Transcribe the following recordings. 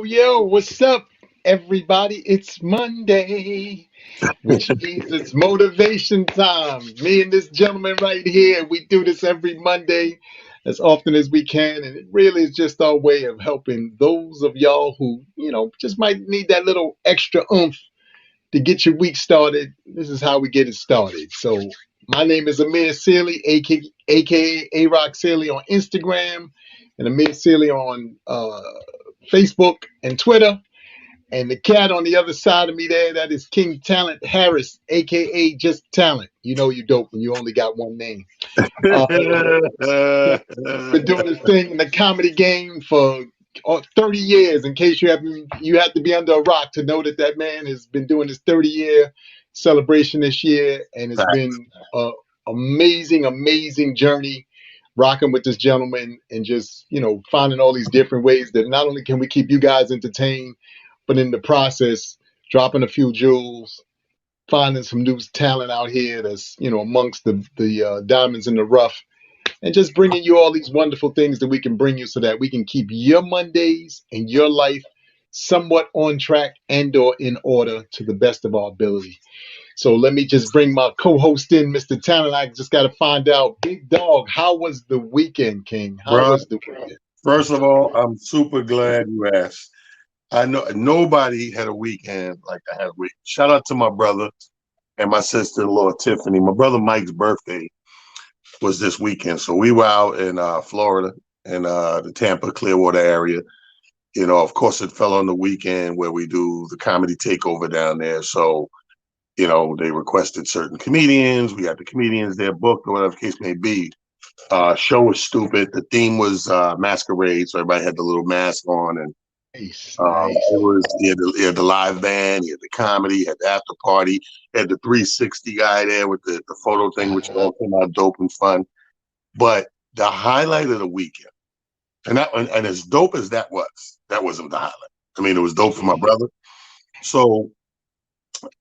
Yo, what's up, everybody? It's Monday, which means it's motivation time. Me and this gentleman right here, we do this every Monday as often as we can, and it really is just our way of helping those of y'all who, just might need that little extra oomph to get your week started. This is how we get it started. So, my name is Amir Sealy, aka A-Rock Sealy on Instagram, and Amir Sealy on Facebook and Twitter. And the cat on the other side of me there, that is King Talent Harris, aka Just Talent. You know you dope when you only got one name. Uh, been doing this thing in the comedy game for 30 years. In case you have to be under a rock to know that that man has been doing this 30-year celebration this year, and it's been an amazing journey rocking with this gentleman and just finding all these different ways that not only can we keep you guys entertained, but in the process dropping a few jewels, finding some new talent out here that's amongst the diamonds in the rough, and just bringing you all these wonderful things that we can bring you so that we can keep your Mondays and your life somewhat on track and or in order to the best of our ability. So let me just bring my co-host in, Mr. Talent. I just got to find out, Big Dog, how was the weekend, King? How Bro, was the weekend? first of all, I'm super glad you asked. I know nobody had a weekend like I had a week. Shout out to my brother and my sister-in-law, Tiffany. My brother Mike's birthday was this weekend. So we were out in Florida in the Tampa, Clearwater area. Of course, it fell on the weekend where we do the comedy takeover down there. So, they requested certain comedians. We had the comedians there booked or whatever the case may be. Show was stupid. The theme was masquerade. So everybody had the little mask on, and Nice. it was he had the live band, he had the comedy, he had the after party, he had the 360 guy there with the photo thing, which all came out dope and fun. But the highlight of the weekend, and as dope as that wasn't the highlight. I mean, it was dope for my brother. So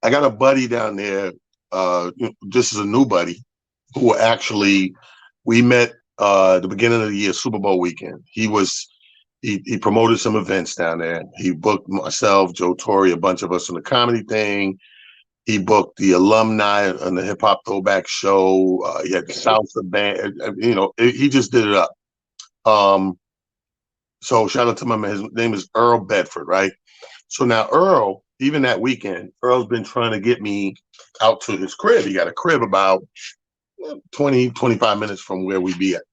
I got a buddy down there. This is a new buddy who actually we met the beginning of the year, Super Bowl weekend. He promoted some events down there. He booked myself, Joe Torre, a bunch of us on the comedy thing. He booked the alumni on the hip hop throwback show. He had the salsa band. He just did it up. So shout out to my man. His name is Earl Bedford, right? So now Earl, even that weekend, Earl's been trying to get me out to his crib. He got a crib about 20, 25 minutes from where we be at.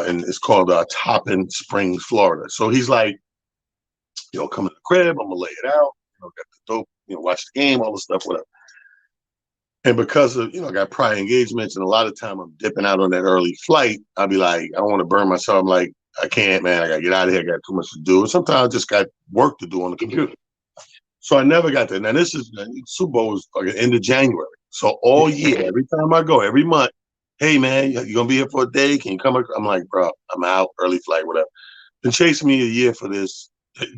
And it's called Toppin Springs, Florida. So he's like, come in the crib, I'm gonna lay it out, got the dope, watch the game, all the stuff, whatever. And because of, I got prior engagements and a lot of time I'm dipping out on that early flight, I'll be like, I don't want to burn myself. I'm like, I can't, man, I gotta get out of here, I got too much to do. And sometimes I just got work to do on the computer. So I never got there. Now this is Super Bowl was like the end of January. So all year, every time I go, every month, hey man, you gonna be here for a day? Can you come? I'm like, bro, I'm out, early flight, whatever. Been chasing me a year for this.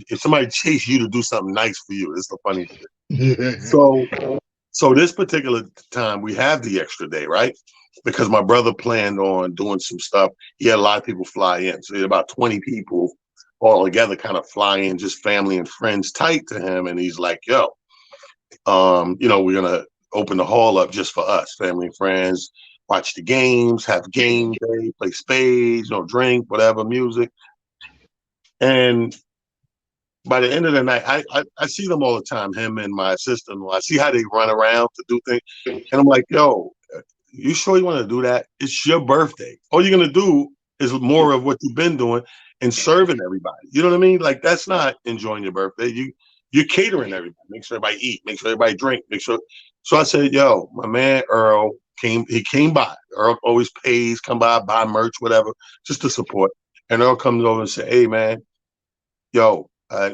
If somebody chase you to do something nice for you, it's the funny thing. So this particular time we have the extra day, right? Because my brother planned on doing some stuff. He had a lot of people fly in. So he had about 20 people all together kind of fly in, just family and friends tight to him. And he's like, yo, we're gonna open the hall up just for us, family and friends, watch the games, have game day, play spades, drink, whatever, music. And by the end of the night, I see them all the time, him and my sister-in-law. I see how they run around to do things. And I'm like, yo, you sure you want to do that? It's your birthday. All you're going to do is more of what you've been doing and serving everybody. You know what I mean? Like, that's not enjoying your birthday. You're catering everybody. Make sure everybody eat. Make sure everybody drink. Make sure. So I said, yo, my man Earl came by. Earl always pays, come by, buy merch, whatever, just to support. And Earl comes over and say, hey, man, yo, I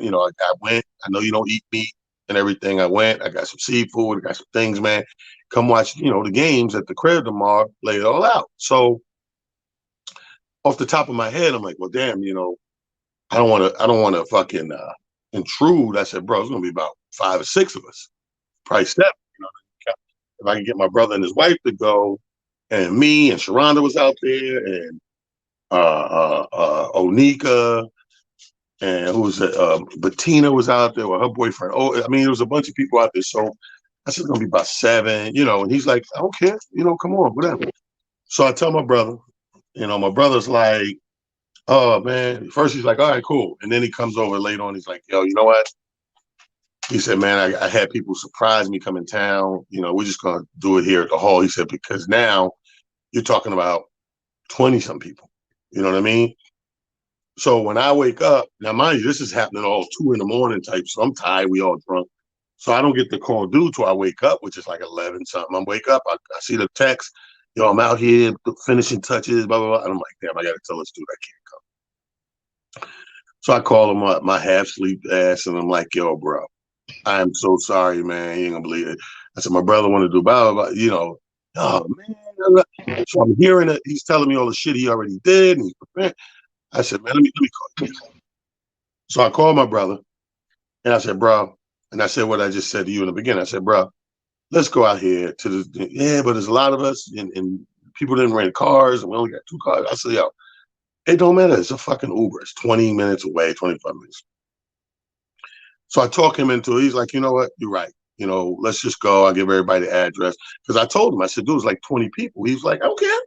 went. I know you don't eat meat and everything. I went. I got some seafood. I got some things, man. Come watch, the games at the crib tomorrow. Lay it all out. So, off the top of my head, I'm like, well, damn, I don't want to fucking intrude. I said, bro, it's gonna be about 5 or 6 of us, probably 7. If I can get my brother and his wife to go, and me and Sharonda was out there, and Onika. and who was it? Bettina was out there with her boyfriend. Oh, I mean, there was a bunch of people out there. So I said, it's gonna be about 7, and he's like, I don't care, come on, whatever. So I tell my brother, my brother's like, oh man. First he's like, all right, cool. And then he comes over later on, he's like, yo, you know what? He said, man, I had people surprise me come in town. We're just gonna do it here at the hall. He said, because now you're talking about 20 some people. You know what I mean? So when I wake up, now mind you, this is happening all 2 in the morning type. So I'm tired, we all drunk. So I don't get the call due till I wake up, which is like 11 something. I wake up, I see the text, yo, I'm out here finishing touches, blah, blah, blah. And I'm like, damn, I got to tell this dude I can't come. So I call him up, my half sleep ass, and I'm like, yo, bro, I'm so sorry, man. You ain't gonna believe it. I said, my brother want to do blah, blah, blah, oh, man. So I'm hearing it. He's telling me all the shit he already did. And he's prepared. I said, man, let me call you. So I called my brother, and I said, bro, and I said what I just said to you in the beginning. I said, bro, let's go out here to the, yeah, but there's a lot of us, and people didn't rent cars, and we only got 2 cars. I said, yo, it don't matter. It's a fucking Uber. It's 20 minutes away, 25 minutes. So I talk him into it. He's like, you know what? You're right. Let's just go. I'll give everybody the address. Because I told him, I said, dude, it's like 20 people. He's like, I don't care.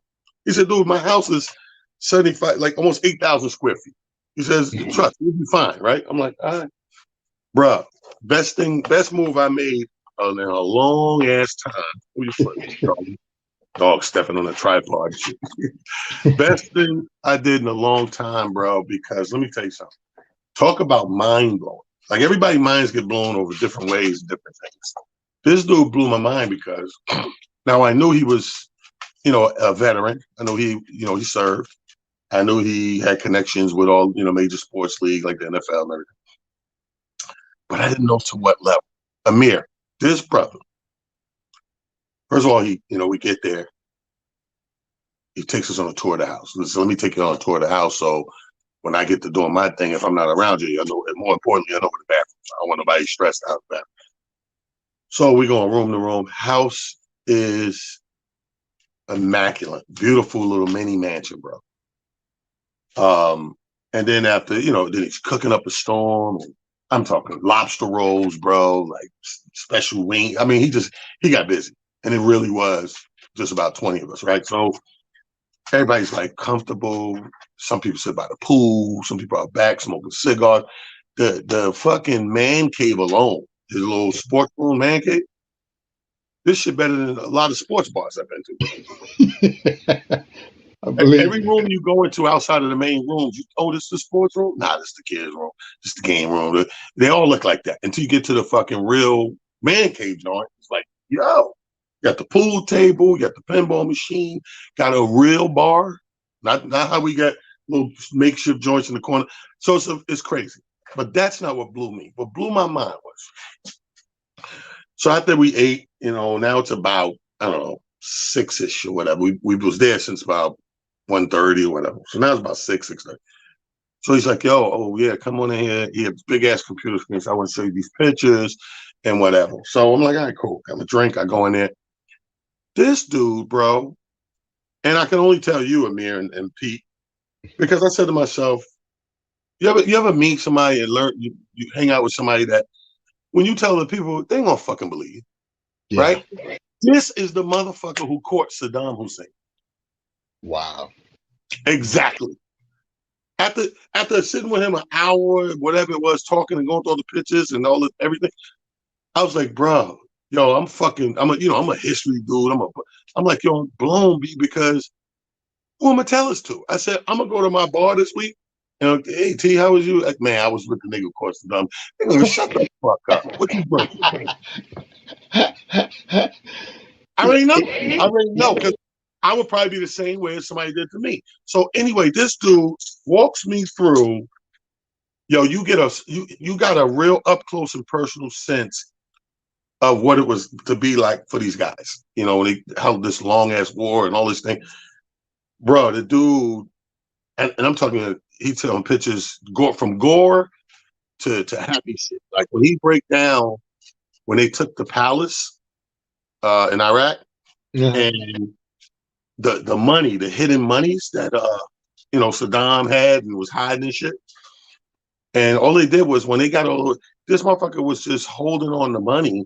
He said, dude, my house is 75, like almost 8,000 square feet. He says, trust, you'll be fine, right? I'm like, all right. Bruh, best move I made in a long ass time. Who you fucking dog stepping on a tripod. Best thing I did in a long time, bro, because let me tell you something. Talk about mind blowing. Like everybody's minds get blown over different ways, different things. This dude blew my mind because now I knew he was, a veteran. I know he he served. I knew he had connections with all, major sports league like the NFL and everything. But I didn't know to what level. Amir, this brother. First of all, we get there. He takes us on a tour of the house. So let me take you on a tour of the house. So when I get to doing my thing, if I'm not around you, I know. And more importantly, I know where the bathroom is. I don't want nobody stressed out about it. So we go room to room. House is immaculate, beautiful little mini mansion, bro. And then after, then he's cooking up a storm. I'm talking lobster rolls, bro, like special wing. I mean, he got busy, and it really was just about 20 of us, right? So everybody's like comfortable. Some people sit by the pool. Some people are back smoking cigars. The fucking man cave alone, his little sports room man cave. This shit better than a lot of sports bars I've been to. I believe every room you go into outside of the main rooms, this is the sports room? Nah, this is the kids' room. This is the game room. They all look like that until you get to the fucking real man cave joint. It's like, yo, you got the pool table, you got the pinball machine, got a real bar. Not how we got little makeshift joints in the corner. So it's crazy. But that's not what blew me. What blew my mind was, so after we ate, now it's about, I don't know, 6-ish or whatever. We was there since about 1:30 or whatever. So now it's about 6:30. So he's like, yo, oh yeah, come on in here. He had this big ass computer screen. So I want to show you these pictures and whatever. So I'm like, all right, cool. Got my drink. I go in there. This dude, bro, and I can only tell you, Amir and Pete, because I said to myself, you ever meet somebody and learn, you hang out with somebody that when you tell the people, they ain't gonna fucking believe you, yeah. right? This is the motherfucker who caught Saddam Hussein. Wow. Exactly. After sitting with him an hour, whatever it was, talking and going through all the pictures and all everything, I was like, bro, yo, I'm a history dude. I'm like, yo, I'm blown because who am I tell this to? I said, I'm gonna go to my bar this week. And hey T, how was you? Like, man, I was with the nigga across the dumb. They're gonna shut the fuck up. What you bring? I already know because I would probably be the same way as somebody did to me. So anyway, this dude walks me through. Yo, you got a real up close and personal sense of what it was to be like for these guys. When they held this long ass war and all this thing. Bro, the dude, and I'm talking, he's telling pictures from gore to happy shit. Like when he break down when they took the palace in Iraq, and the money, the hidden monies that Saddam had and was hiding and shit. And all they did was when they got all this motherfucker was just holding on the money.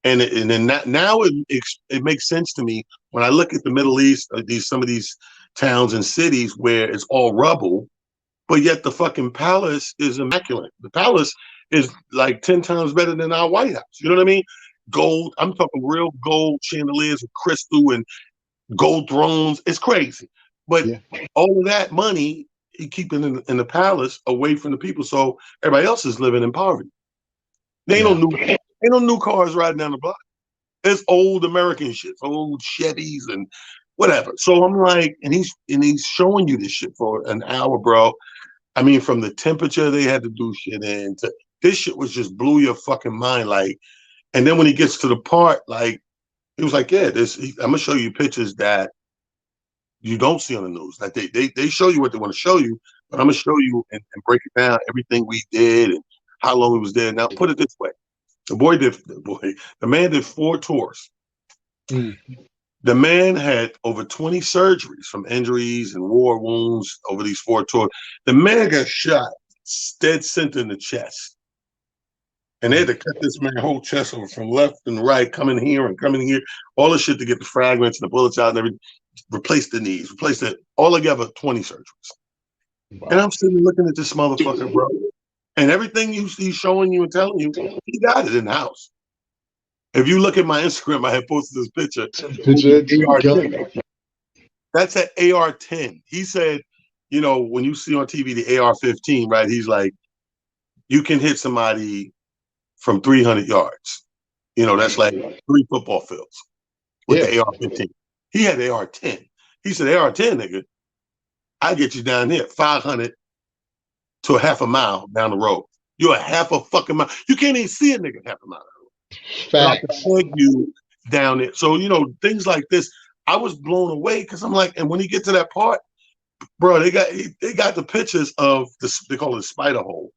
And then now it makes sense to me when I look at the Middle East, some of these towns and cities where it's all rubble, but yet the fucking palace is immaculate. The palace is like 10 times better than our White House. You know what I mean? Gold. I'm talking real gold chandeliers with crystal and gold thrones. It's crazy. But Yeah. all of that money, he keeping in the palace away from the people. So everybody else is living in poverty. They ain't no new cars riding down the block. It's old American shit, old Chevys and whatever. So I'm like, and he's showing you this shit for an hour, bro. I mean, from the temperature they had to do shit in to this shit was just blew your fucking mind. Like, and then when he gets to the part, like, he was like, yeah, I'm gonna show you pictures that you don't see on the news. Like they show you what they want to show you, but I'm gonna show you and break it down, everything we did and how long we was there. Now put it this way. The man did 4 tours. Mm. The man had over 20 surgeries from injuries and war wounds over these 4 tours. The man got shot dead center in the chest. And they had to cut this man's whole chest over from left and right, coming here, all the shit to get the fragments and the bullets out and everything. Replace the knees, replace it. All together, 20 surgeries. Wow. And I'm sitting looking at this motherfucker, bro. And everything he's showing you and telling you, he got it in the house. If you look at my Instagram, I had posted this picture. AR-10. That's an AR-10. He said, you know, when you see on TV the AR-15, right? He's like, you can hit somebody from 300 yards. You know, that's like 3 football fields with the AR-15. He had the AR-10. He said, AR-10, nigga, I get you down here, 500 to a half a mile down the road. You're a half a fucking mile. You can't even see a nigga half a mile. Facts. I can you down there. So, you know, things like this, I was blown away because I'm like, and when you get to that part, bro, they got the pictures of they call it a spider hole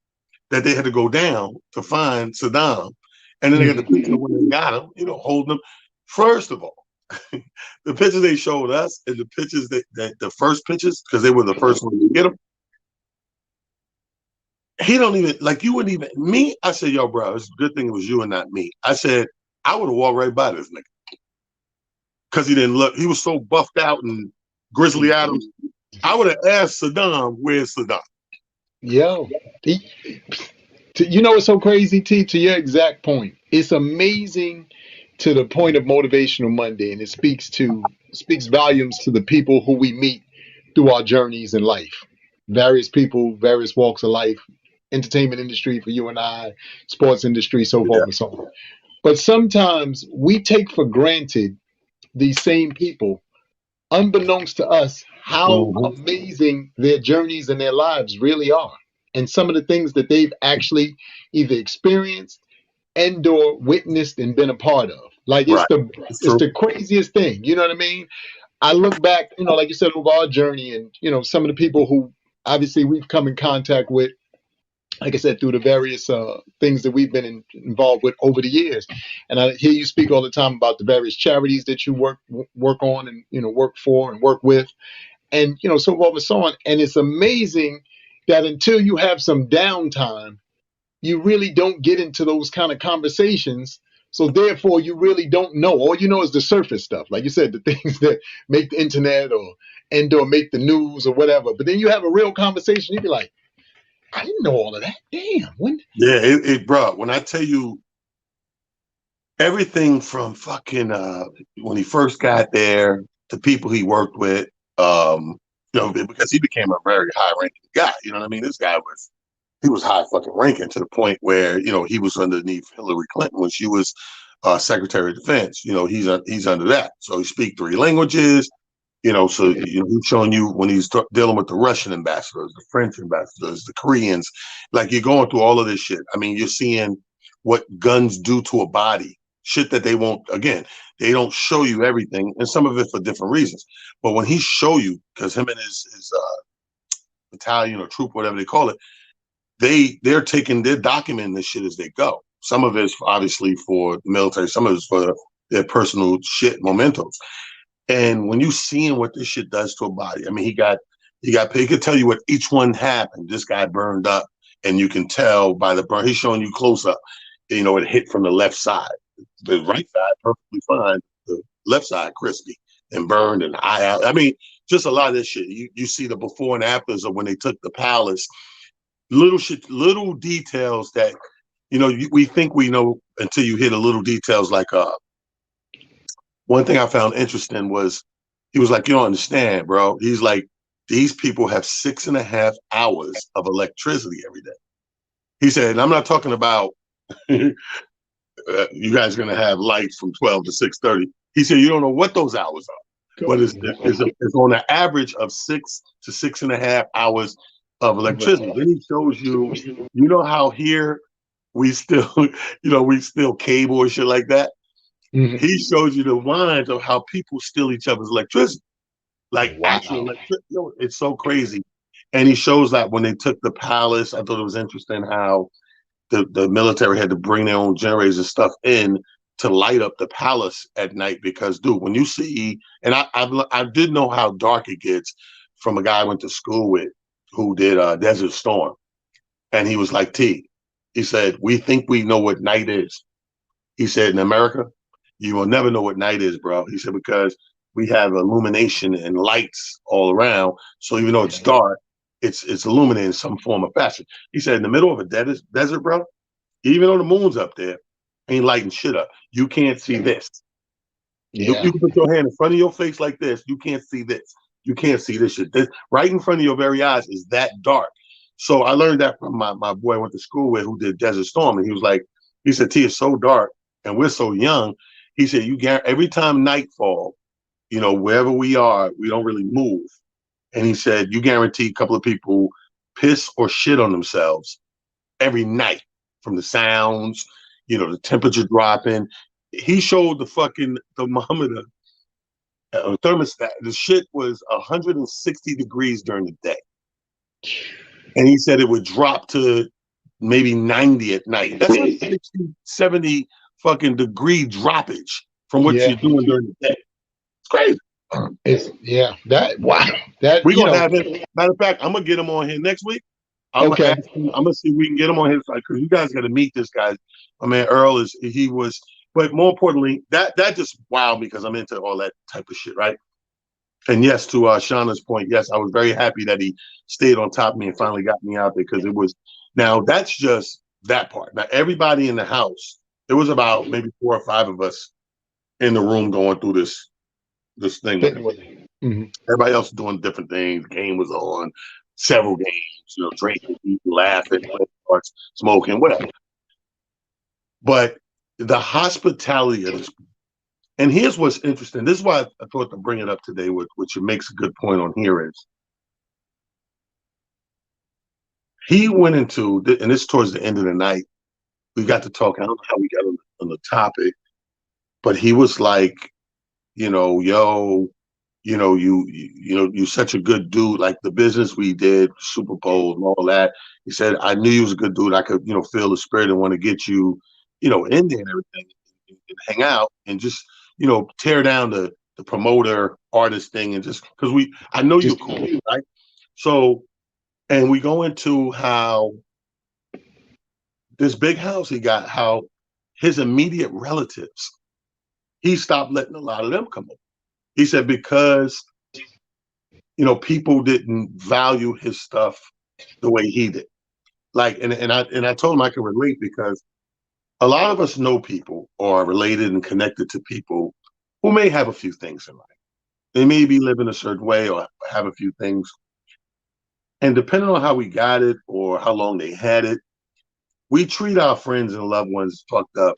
that they had to go down to find Saddam. And then they got the picture of when they got him, you know, holding him. First of all, the pictures they showed us and the pictures that the first pictures, because they were the first ones to get him. He don't even, like, you wouldn't even, me, I said, yo, bro, it's a good thing it was you and not me. I said, I would have walked right by this nigga. Because he didn't look, he was so buffed out and Grizzly Adams. I would have asked Saddam, where's Saddam? Yo, you know what's so crazy, T? To your exact point, it's amazing to the point of Motivational Monday, and it speaks volumes to the people who we meet through our journeys in life. Various people, various walks of life, entertainment industry for you and I, sports industry, so forth and so on. But sometimes we take for granted these same people, unbeknownst to us, how amazing their journeys and their lives really are. And some of the things that they've actually either experienced and or witnessed and been a part of. Like it's the craziest thing. You know what I mean? I look back, you know, like you said, over our journey and, you know, some of the people who obviously we've come in contact with, like I said, through the various things that we've been involved with over the years. And I hear you speak all the time about the various charities that you work on and, you know, work for and work with and, you know, so forth and so on. And it's amazing that until you have some downtime, you really don't get into those kind of conversations. So therefore, you really don't know. All you know is the surface stuff. Like you said, the things that make the internet or make the news or whatever. But then you have a real conversation, you'd be like, I didn't know all of that. Damn. When? Yeah, bro, when I tell you everything from fucking when he first got there, the people he worked with, you know, because he became a very high ranking guy. You know what I mean? This guy was high fucking ranking to the point where, you know, he was underneath Hillary Clinton when she was Secretary of Defense. You know, he's under that. So he speaks 3 languages. You know, so you know, he's showing you when he's dealing with the Russian ambassadors, the French ambassadors, the Koreans, like you're going through all of this shit. I mean, you're seeing what guns do to a body, shit that they won't, again, they don't show you everything, and some of it for different reasons. But when he show you, because him and his battalion or troop, whatever they call it, they're documenting this shit as they go. Some of it's obviously for the military, some of it's for their personal shit, mementos. And when you seeing what this shit does to a body, I mean, he could tell you what each one happened. This guy burned up and you can tell by the burn. He's showing you close up. You know, it hit from the left side. The right side perfectly fine. The left side crispy and burned and eye out. I mean, just a lot of this shit. You see the before and afters of when they took the palace. Little shit, little details that we think we know until you hear the little details. Like one thing I found interesting was he was like, "You don't understand, bro." He's like, "These people have 6.5 hours of electricity every day." He said, and I'm not talking about you guys are going to have lights from 12 to 6:30. He said, you don't know what those hours are, but it's on an average of 6 to 6.5 hours of electricity. Then he shows you, how here we still, we still cable or shit like that. Mm-hmm. He shows you the lines of how people steal each other's electricity. Like actual electricity. It's so crazy. And he shows that when they took the palace, I thought it was interesting how the military had to bring their own generators and stuff in to light up the palace at night because, dude, when you see, and I did know how dark it gets from a guy I went to school with who did Desert Storm. And he was like, T, he said, we think we know what night is. He said, in America, you will never know what night is, bro. He said, because we have illumination and lights all around. So even though it's dark, it's illuminating in some form of fashion. He said, in the middle of a desert, bro, even though the moon's up there, ain't lighting shit up. You can't see this. Yeah. You can put your hand in front of your face like this. You can't see this. You can't see this shit. This, right in front of your very eyes is that dark. So I learned that from my boy I went to school with who did Desert Storm. And he was like, he said, T, it's so dark and we're so young. He said, every time nightfall, wherever we are, we don't really move. And he said, you guarantee a couple of people piss or shit on themselves every night from the sounds, the temperature dropping. He showed the thermometer, thermostat. The shit was 160 degrees during the day. And he said it would drop to maybe 90 at night. That's like 60, 70 fucking degree droppage from what you're doing during the day. It's crazy. That we're gonna have it. Matter of fact, I'm gonna get him on here next week. I'm gonna see if we can get him on his side because you guys got to meet this guy. My man Earl but more importantly, that just wowed me because I'm into all that type of shit, right? And yes, to Shauna's point, yes, I was very happy that he stayed on top of me and finally got me out there because it was. Now that's just that part. Now everybody in the house, it was about maybe 4 or 5 of us in the room going through this thing. Mm-hmm. Everybody else was doing different things. Game was on, several games, drinking, eating, laughing, smoking, whatever. But the hospitality of this, and here's what's interesting. This is why I thought to bring it up today, which makes a good point on here is, he went into, and this towards the end of the night, we got to talk. I don't know how we got on the topic, but he was like, yo, you're such a good dude. Like the business we did, Super Bowl and all that. He said, I knew you was a good dude. I could, feel the spirit and want to get you, in there and everything and hang out and just, tear down the promoter artist thing and just because I know you're cool, right? So, and we go into how this big house he got, how his immediate relatives, he stopped letting a lot of them come over. He said, because, people didn't value his stuff the way he did. Like, and I told him I can relate because a lot of us know people or are related and connected to people who may have a few things in life. They may be living a certain way or have a few things. And depending on how we got it or how long they had it, we treat our friends and loved ones fucked up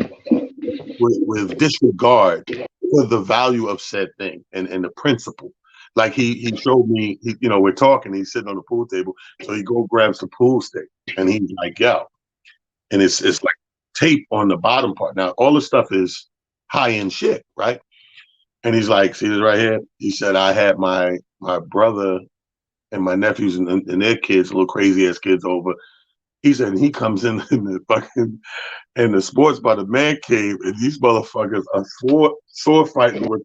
with disregard for the value of said thing and the principle. Like he showed me, we're talking, he's sitting on the pool table. So he grabs the pool stick and he's like, yo. And it's like tape on the bottom part. Now, all the stuff is high-end shit, right? And he's like, see this right here? He said, I had my brother and my nephews and their kids, little crazy-ass kids over. He said, and he comes in the sports bar, the man cave, and these motherfuckers are sword fighting with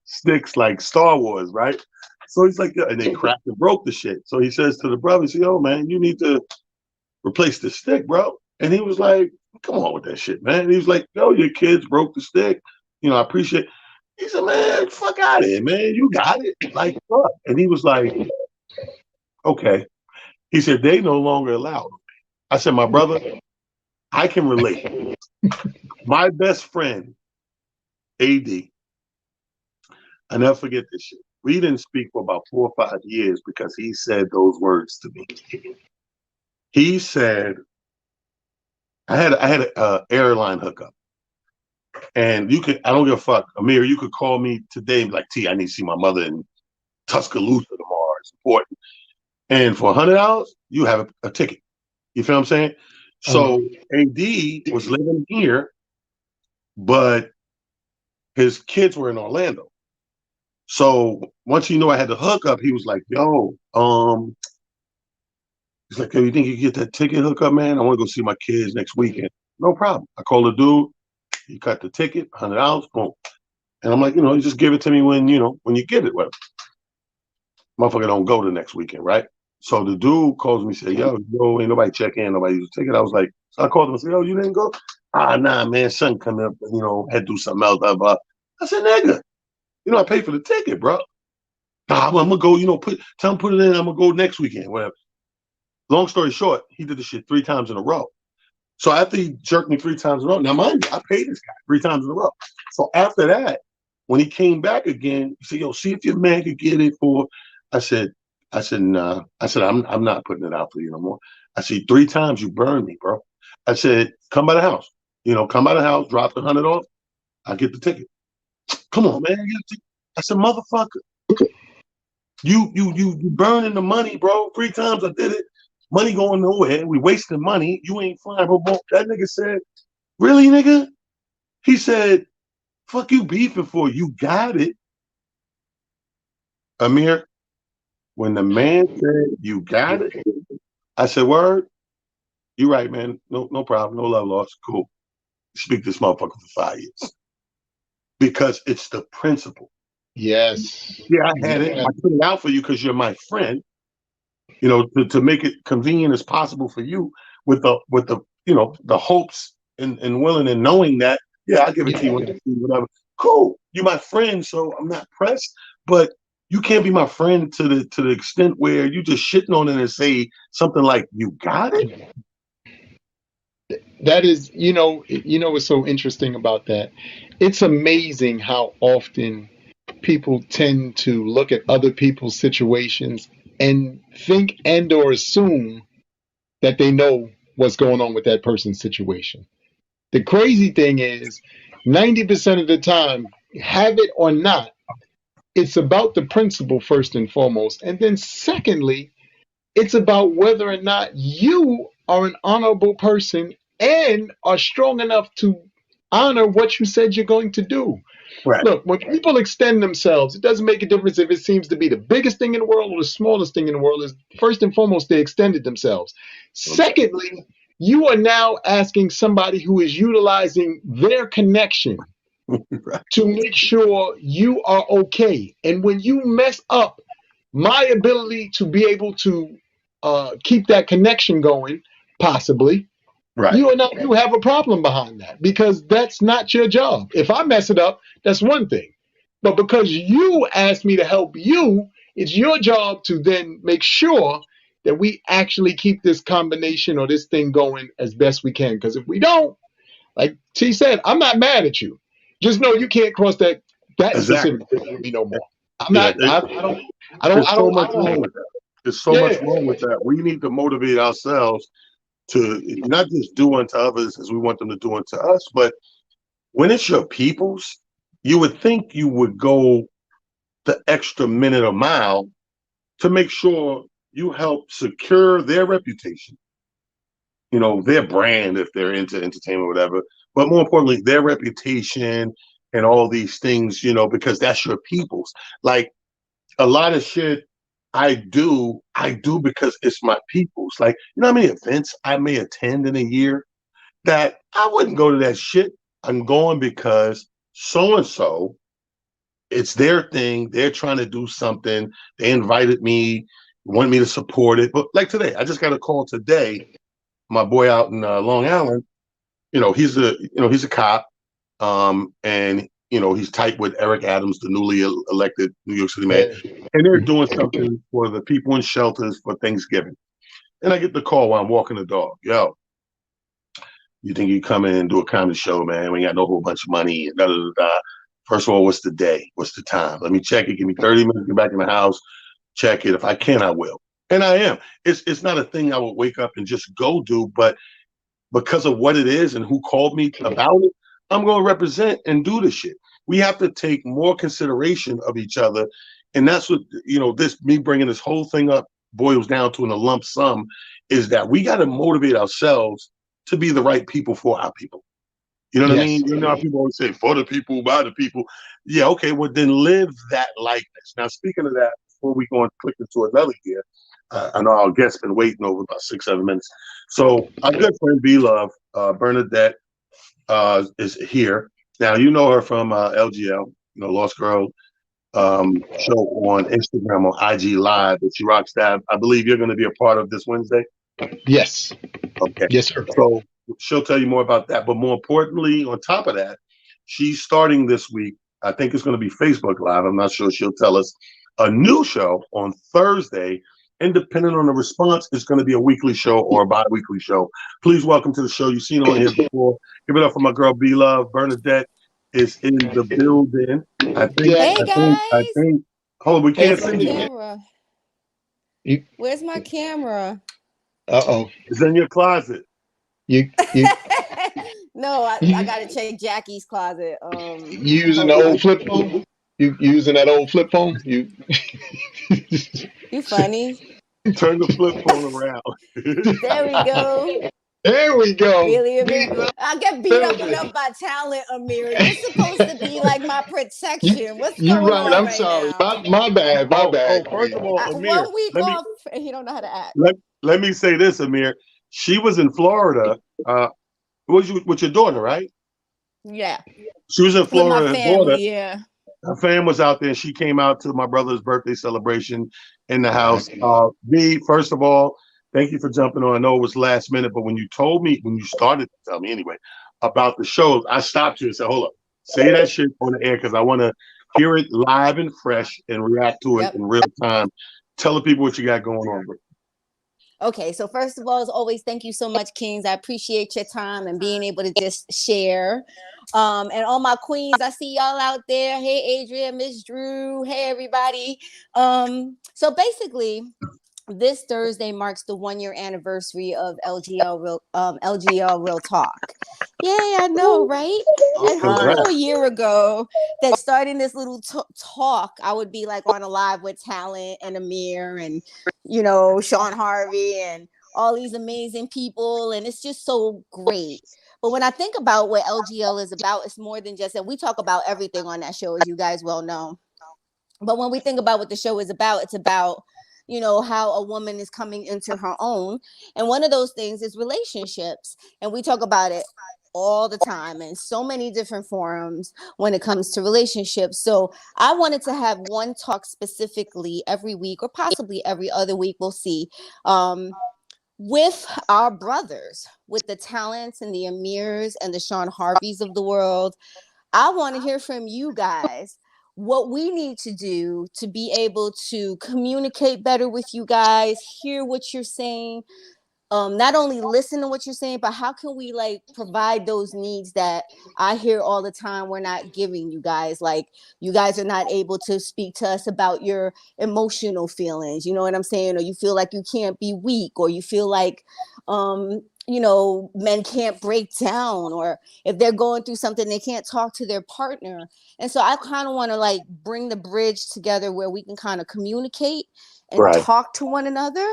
sticks like Star Wars, right? So he's like, and they cracked and broke the shit. So he says to the brother, he said, oh man, you need to replace the stick, bro. And he was like, come on with that shit, man. And he was like, yo, your kids broke the stick. I appreciate it. He said, man, fuck out of here, man. You got it. Like, fuck. And he was like, okay. He said, they no longer allowed. I said, my brother, I can relate. My best friend, AD, I never forget this shit. We didn't speak for about 4 or 5 years because he said those words to me. He said, I had a airline hookup. And I don't give a fuck. Amir, you could call me today and be like, T, I need to see my mother in Tuscaloosa tomorrow. It's important. And for $100, you have a ticket. You feel what I'm saying? So AD was living here, but his kids were in Orlando. So once I had the hookup, he was like, yo, he's like, yo, you think you can get that ticket hookup, man? I want to go see my kids next weekend. No problem. I called the dude. He cut the ticket, $100, boom. And I'm like, you just give it to me when you get it. Whatever. Motherfucker don't go the next weekend, right? So the dude calls me, say, yo, ain't nobody check in, nobody use the ticket. I was like, so I called him and said, yo, you didn't go? Nah, man, son coming up, had to do something else, blah, blah. I said, nigga, I paid for the ticket, bro. Nah, I'm gonna go, tell him put it in, I'm gonna go next weekend, whatever. Long story short, he did the shit 3 times in a row. So after he jerked me 3 times in a row, now mind you, I paid this guy 3 times in a row. So after that, when he came back again, he said, yo, see if your man could get it for, I said, nah. I said, I'm not putting it out for you no more. I said, 3 times you burned me, bro. I said, come by the house. Come by the house, drop the $100 off. I get the ticket. Come on, man. I said, motherfucker, you burning the money, bro. 3 times I did it. Money going nowhere. We wasting money. You ain't flying. That nigga said, really, nigga? He said, fuck you beefing for. You got it. Amir, when the man said, you got it, I said, word? You right, man. No problem. No love lost. Cool. Speak this motherfucker for 5 years. Because it's the principle. Yes. Yeah, I had it. I put it out for you because you're my friend. To make it convenient as possible for you with the the hopes and willing and knowing that, yeah, I'll give it to you when I see whatever. Cool. You're my friend, so I'm not pressed, but you can't be my friend to the extent where you just shitting on it and say something like, you got it? That is, what's so interesting about that? It's amazing how often people tend to look at other people's situations and think and or assume that they know what's going on with that person's situation. The crazy thing is 90% of the time, have it or not, it's about the principle first and foremost. And then secondly, it's about whether or not you are an honorable person and are strong enough to honor what you said you're going to do. Right. Look, when people extend themselves, it doesn't make a difference if it seems to be the biggest thing in the world or the smallest thing in the world. Is first and foremost, they extended themselves. Secondly, you are now asking somebody who is utilizing their connection Right. to make sure you are okay. And when you mess up my ability to be able to keep that connection going, possibly, Right. you have a problem behind that because that's not your job. If I mess it up, that's one thing. But because you asked me to help you, it's your job to then make sure that we actually keep this combination or this thing going as best we can. Because if we don't, like T said, I'm not mad at you. Just know you can't cross that Exactly. specific thing with me no more. I'm Yeah, not. I there's so don't. much wrong with that. There's so much wrong with that. We need to motivate ourselves to not just do unto others as we want them to do unto us, but when it's your people's, you would think you would go the extra minute or mile to make sure you help secure their reputation, their brand if they're into entertainment or whatever, but more importantly, their reputation and all these things, because that's your people's. Like a lot of shit I do because it's my people's. Like, how many events I may attend in a year that I wouldn't go to that shit. I'm going because so-and-so, it's their thing. They're trying to do something. They invited me, want me to support it. But like today, I just got a call today my boy out in Long Island, he's a cop, and he's tight with Eric Adams, the newly elected New York City mayor, and they're doing something for the people in shelters for Thanksgiving. And I get the call while I'm walking the dog. Yo, you think you come in and do a comedy show, man? We ain't got no whole bunch of money. Da, da, da, da. First of all, what's the day? What's the time? Let me check it. Give me 30 minutes to get back in the house. Check it. If I can, I will. And I am. It's not a thing I would wake up and just go do, but because of what it is and who called me about it, I'm going to represent and do the shit. We have to take more consideration of each other. And that's what, me bringing this whole thing up boils down to in a lump sum, is that we got to motivate ourselves to be the right people for our people. You know what I mean? You know how people always say, for the people, by the people. Yeah, okay, well, then live that likeness. Now, speaking of that, before we go and click into another gear, I know our guest's been waiting over about 6-7 minutes. So our good friend B-Love, Bernadette, is here. Now, you know her from LGL, Lost Girl show on Instagram, on IG Live, that she rocks that. I believe you're going to be a part of this Wednesday. Yes. Okay. Yes, sir. So she'll tell you more about that. But more importantly, on top of that, she's starting this week. I think it's going to be Facebook Live. I'm not sure. She'll tell us a new show on Thursday. And depending on the response, it's going to be a weekly show or a bi-weekly show. Please welcome to the show. You've seen her on here before. Give it up for my girl B-Love. Bernadette is in the building. Hey guys. Hold on, we can't Where's my see camera? Where's my camera? It's in your closet. No, I gotta check Jackie's closet. You using the old flip phone? You using that old flip phone? You funny. Turn the flip phone around. There we go. There we go. Really, Amir? I get beat up enough by talent, Amir. You're supposed to be like my protection. What's going on? I'm sorry. Now? My bad. My bad. First of all, Amir, 1 week off, and he don't know how to act. Let me say this, Amir. She was in Florida. With your daughter, right? Yeah. She was in Florida. With my family, yeah. Her fam was out there. She came out to my brother's birthday celebration in the house. B, first of all, thank you for jumping on. I know it was last minute, but when you started to tell me anyway about the shows, I stopped you and said, hold up, say that shit on the air because I want to hear it live and fresh and react to it in real time. Tell the people what you got going on. Okay, so first of all, as always, thank you so much, Kings. I appreciate your time and being able to just share. And all my queens, I see y'all out there. Hey, Adria, Miss Drew. Hey, everybody. So basically, this Thursday marks the 1-year anniversary of LGL Real Talk. Yeah, I know, right? And who knew a year ago that starting this little talk, I would be like on a live with Talent and Amir and, Sean Harvey and all these amazing people. And it's just so great. But when I think about what LGL is about, it's more than just that. We talk about everything on that show, as you guys well know. But when we think about what the show is about, it's about how a woman is coming into her own. And one of those things is relationships. And we talk about it all the time in so many different forums when it comes to relationships. So I wanted to have one talk specifically every week or possibly every other week. We'll see. With our brothers, with the Talents and the Amirs and the Sean Harveys of the world. I want to hear from you guys what we need to do to be able to communicate better with you guys, hear what you're saying, not only listen to what you're saying, but how can we provide those needs that I hear all the time we're not giving you guys? Like, you guys are not able to speak to us about your emotional feelings. You know what I'm saying? Or you feel like you can't be weak, or you feel like, men can't break down, or if they're going through something, they can't talk to their partner. And so I kind of want to bring the bridge together where we can kind of communicate and talk to one another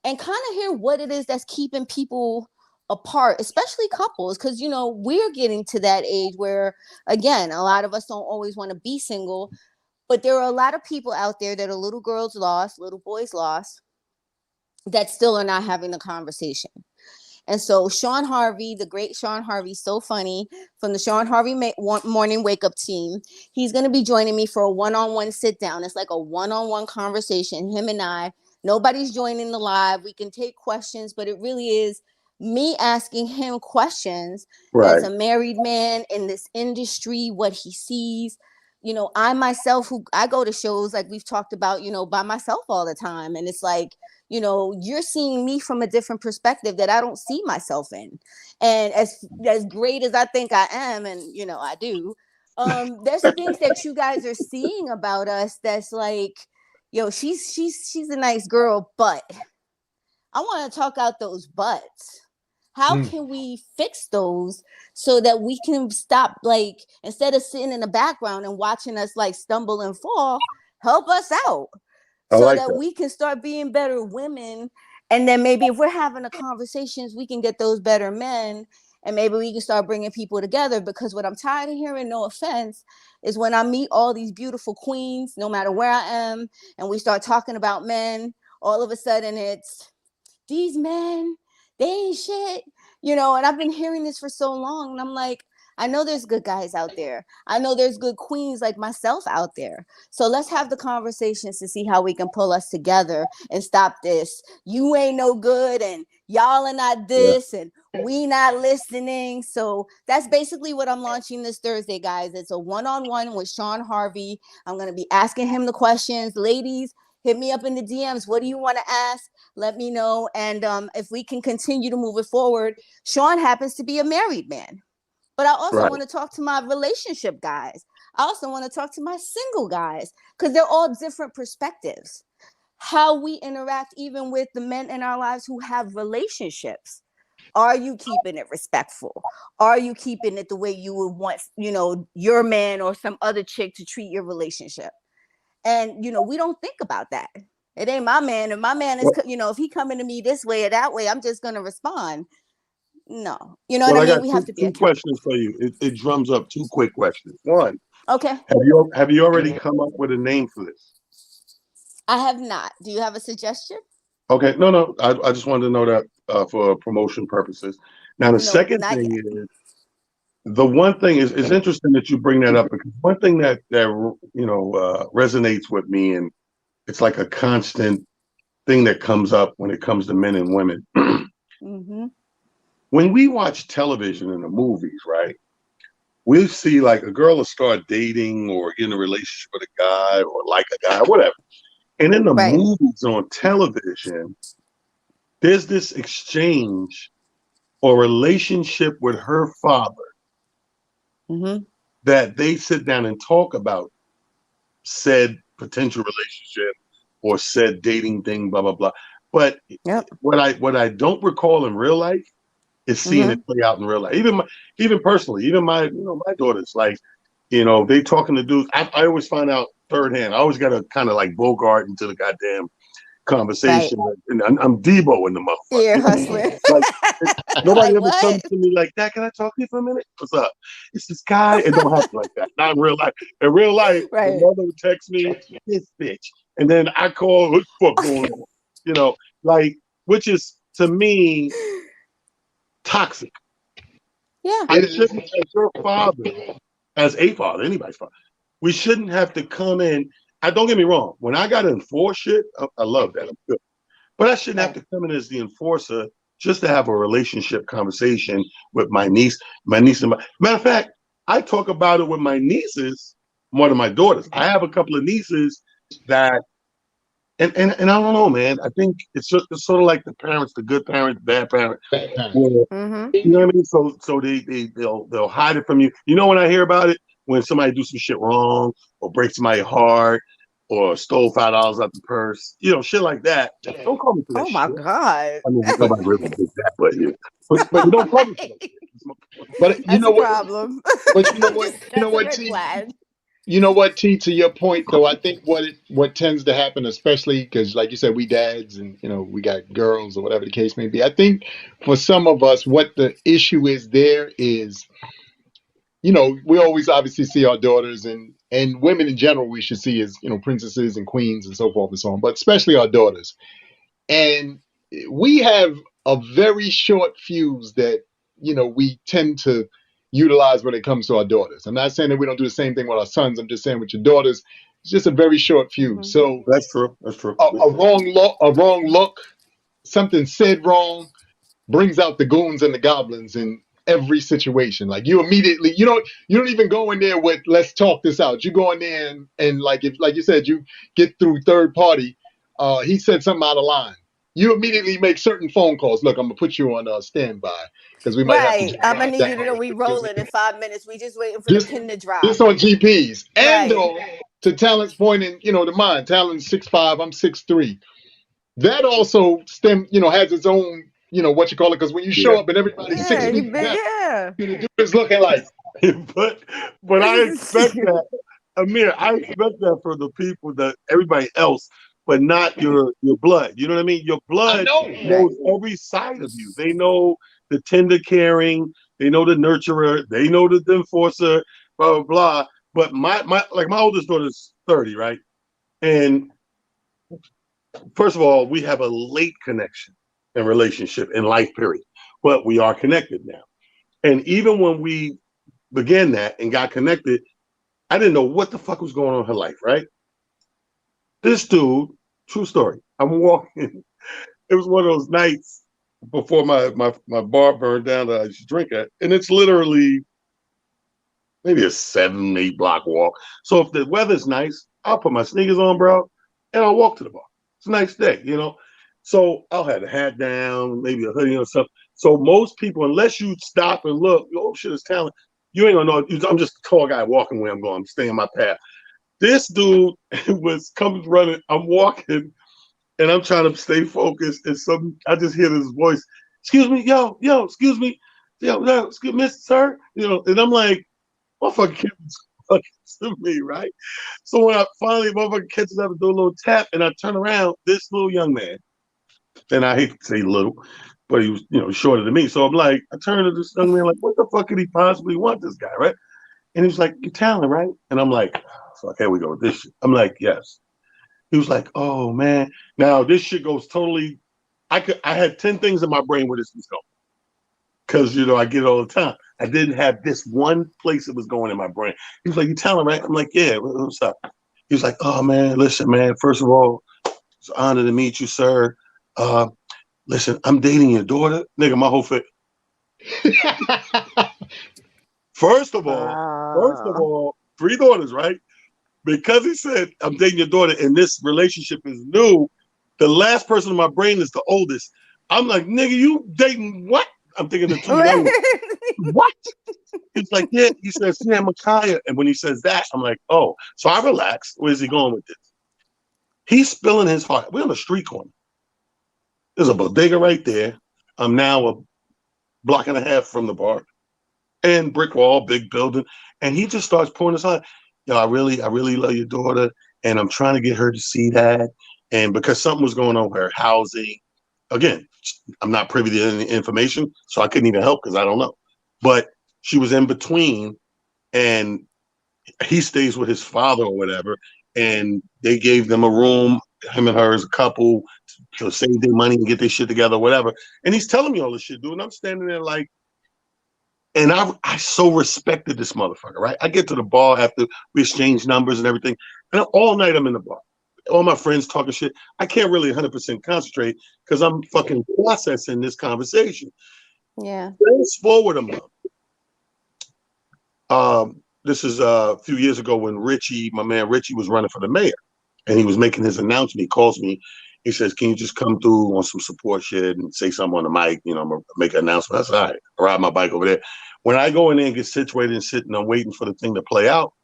and kind of hear what it is that's keeping people apart, especially couples, because, we're getting to that age where, again, a lot of us don't always want to be single, but there are a lot of people out there that are little girls lost, little boys lost, that still are not having the conversation. And so Sean Harvey, the great Sean Harvey, so funny, from the Sean Harvey Morning Wake Up team, he's going to be joining me for a one-on-one sit down. It's like a one-on-one conversation, him and I. Nobody's joining the live. We can take questions, but it really is me asking him questions as Right. a married man in this industry, what he sees. I myself, who I go to shows like we've talked about, by myself all the time. And it's like, you're seeing me from a different perspective that I don't see myself in. And as great as I think I am, and I do, there's things that you guys are seeing about us that's like, she's a nice girl, but I want to talk out those buts. How Mm. can we fix those so that we can stop, like, instead of sitting in the background and watching us like stumble and fall, help us out I so like that that. we can start being better women. And then maybe if we're having the conversations, we can get those better men. And maybe we can start bringing people together, because what I'm tired of hearing, no offense, is when I meet all these beautiful queens, no matter where I am, and we start talking about men, all of a sudden it's, these men, they ain't shit, and I've been hearing this for so long. And I'm like, I know there's good guys out there. I know there's good queens like myself out there. So let's have the conversations to see how we can pull us together and stop this. You ain't no good, and y'all are not Yeah. this, and we not listening. So that's basically what I'm launching this Thursday, guys. It's a one-on-one with Sean Harvey. I'm going to be asking him the questions. Ladies, hit me up in the DMs. What do you want to ask? Let me know. And if we can continue to move it forward. Sean happens to be a married man, but I also Right. want to talk to my relationship guys. I also want to talk to my single guys, because they're all different perspectives. How we interact even with the men in our lives who have relationships. Are you keeping it respectful? Are you keeping it the way you would want, your man or some other chick to treat your relationship? And, we don't think about that. It ain't my man. If my man is, Well, if he coming to me this way or that way, I'm just going to respond. No. You know what well, I I mean? got We have two to be two accountable. questions for you. It drums up two quick questions. One, Okay. have you already come up with a name for this? I have not. Do you have a suggestion? Okay, no. I just wanted to know that for promotion purposes. Now, the No, second not thing yet. is, the one thing is, it's interesting that you bring that up, because one thing that resonates with me, and it's like a constant thing that comes up when it comes to men and women. Mm-hmm. When we watch television and the movies, right? We see like a girl will start dating or get in a relationship with a guy or like a guy, whatever. And in the Right. movies on television, there's this exchange or relationship with her father Mm-hmm. that they sit down and talk about said potential relationship or said dating thing, blah blah blah. But Yep. what I don't recall in real life is seeing Mm-hmm. it play out in real life. Even personally, even my daughters, like, they talking to dudes. I always find out third hand. I always got to kind of like Bogart into the goddamn Right. conversation, and I'm Debo in the Ear motherfucker. hustling. Like, nobody Like ever what? comes to me like, Dad, can I talk to you for a minute? What's up? It's this guy. It don't happen like that. Not in real life. In real life, the Right. mother would text me, this bitch. And then I call, what the fuck going on? Like, which is, to me, toxic. Yeah. I It is. shouldn't, as your father, as a father, anybody's father, we shouldn't have to come in. Don't get me wrong. When I got to enforce shit, I love that. I'm good. But I shouldn't have to come in as the enforcer just to have a relationship conversation with my niece. Matter of fact, I talk about it with my nieces more than my daughters. I have a couple of nieces that, and I don't know, man. I think it's sort of like the parents, the good parent, the bad parent. Where, Mm-hmm. you know what I mean? So they'll hide it from you. When I hear about it, when somebody do some shit wrong or breaks my heart or stole $5 out the purse, shit like that. Don't call me for that Oh my shit. God. I mean, nobody really did that, but you don't call me for that shit. But you That's know a what? problem. But you know what? You know That's a what, red T? flag. You know what, T? To your point, though, I think what tends to happen, especially because, like you said, we dads and we got girls or whatever the case may be. I think for some of us, what the issue is there is, we always obviously see our daughters and women in general. We should see as princesses and queens and so forth and so on, but especially our daughters. And we have a very short fuse that we tend to utilize when it comes to our daughters. I'm not saying that we don't do the same thing with our sons. I'm just saying with your daughters, it's just a very short fuse. Mm-hmm. So That's true. That's true. a wrong look, something said wrong, brings out the goons and the goblins in every situation. Like you immediately, you don't even go in there with let's talk this out. You go in there and like if like you said, you get through third party. He said something out of line. You immediately make certain phone calls. Look, I'm gonna put you on standby because we might have to Right. jump I'm gonna off need that you to know we rolling in 5 minutes. We just waiting for the just pin to drop. just on GPs. And Right. though to Talent's point and to mine, Talent's 6'5", I'm 6'3". That also has its own, what you call it, because when you show Yeah. up and everybody's Yeah, 6 feet, yeah. the dude is looking like, but I expect that, Amir. I expect that for the people that everybody else, but not your blood. You know what I mean? Your I blood know. Right. knows every side of you. They know the tender caring. They know the nurturer. They know the enforcer. Blah blah blah. But my oldest daughter's 30, right? And first of all, we have a late connection and relationship in life period, but we are connected now. And even when we began that and got connected, I didn't know what the fuck was going on in her life, right? This dude, true story. I'm walking. It was one of those nights before my bar burned down that I used to drink at. And it's literally maybe a 7-8 block walk. So if the weather's nice, I'll put my sneakers on, bro, and I'll walk to the bar. It's a nice day, So I'll have the hat down, maybe a hoodie or something. So most people, unless you stop and look, oh shit, it's Talent. You ain't gonna know. I'm just a tall guy walking where I'm going. I'm staying my path. This dude comes running. I'm walking, and I'm trying to stay focused. And I just hear this voice. Excuse me, yo, excuse me, yo, excuse me, sir. And I'm like, motherfucker came to me, right? So when I finally motherfucker catches up and do a little tap, and I turn around, this little young man, and I hate to say little, but he was, shorter than me. So I'm like, I turn to this young man like, what the fuck could he possibly want this guy, right? And he was like, you're Talent, right? And I'm like, fuck, here we go with this shit. I'm like, yes. He was like, oh man. Now this shit goes totally. I had 10 things in my brain where this was going. Cause I get it all the time. I didn't have this one place it was going in my brain. He was like, you Talent, right? I'm like, yeah, what's up? He was like, oh man, listen, man, first of all, it's an honor to meet you, sir. Listen, I'm dating your daughter. Nigga, my whole face. First of all, 3 daughters, right? Because he said, I'm dating your daughter and this relationship is new, the last person in my brain is the oldest. I'm like, nigga, you dating what? I'm thinking the 2 young ones. What? He's like, yeah. He says, yeah, Micaiah. And when he says that, I'm like, oh. So I relax. Where's he going with this? He's spilling his heart. We're on a street corner. There's a bodega right there. I'm now a block and a half from the bar. And brick wall, big building. And he just starts pouring his heart. Yo, I really love your daughter. And I'm trying to get her to see that. And because something was going on with her housing. Again, I'm not privy to any information, so I couldn't even help because I don't know. But she was in between, and he stays with his father or whatever, and they gave them a room, him and her as a couple, to save their money and get their shit together, whatever. And he's telling me all this shit, dude, and I'm standing there like, and I so respected this motherfucker, right? I get to the bar after we exchange numbers and everything, and all night I'm in the bar. All my friends talking shit. I can't really 100% concentrate because I'm fucking processing this conversation. Yeah. Fast forward a month. This is a few years ago when my man Richie was running for the mayor, and he was making his announcement. He calls me. He says, can you just come through on some support shit and say something on the mic? I'm going to make an announcement. I said, all right. I ride my bike over there. When I go in there and get situated and sitting, I'm waiting for the thing to play out.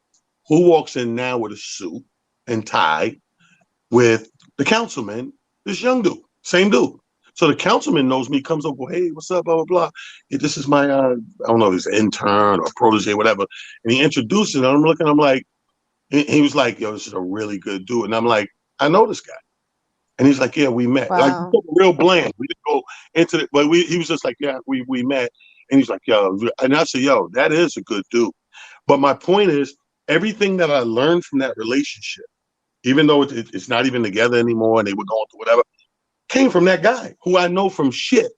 Who walks in now with a suit and tie with the councilman, this young dude, same dude. So the councilman knows me, comes over, hey, what's up, blah, blah, blah. Hey, this is my, I don't know if he's an intern or protege, whatever. And he introduces it. I'm looking, I'm like, he was like, yo, this is a really good dude. And I'm like, I know this guy. And he's like, yeah, we met. Wow. Like, real bland. We didn't go into it, but he was just like, yeah, we met. And he's like, yo, and I said, yo, that is a good dude. But my point is, everything that I learned from that relationship, even though it's not even together anymore and they were going through whatever, came from that guy who I know from shit.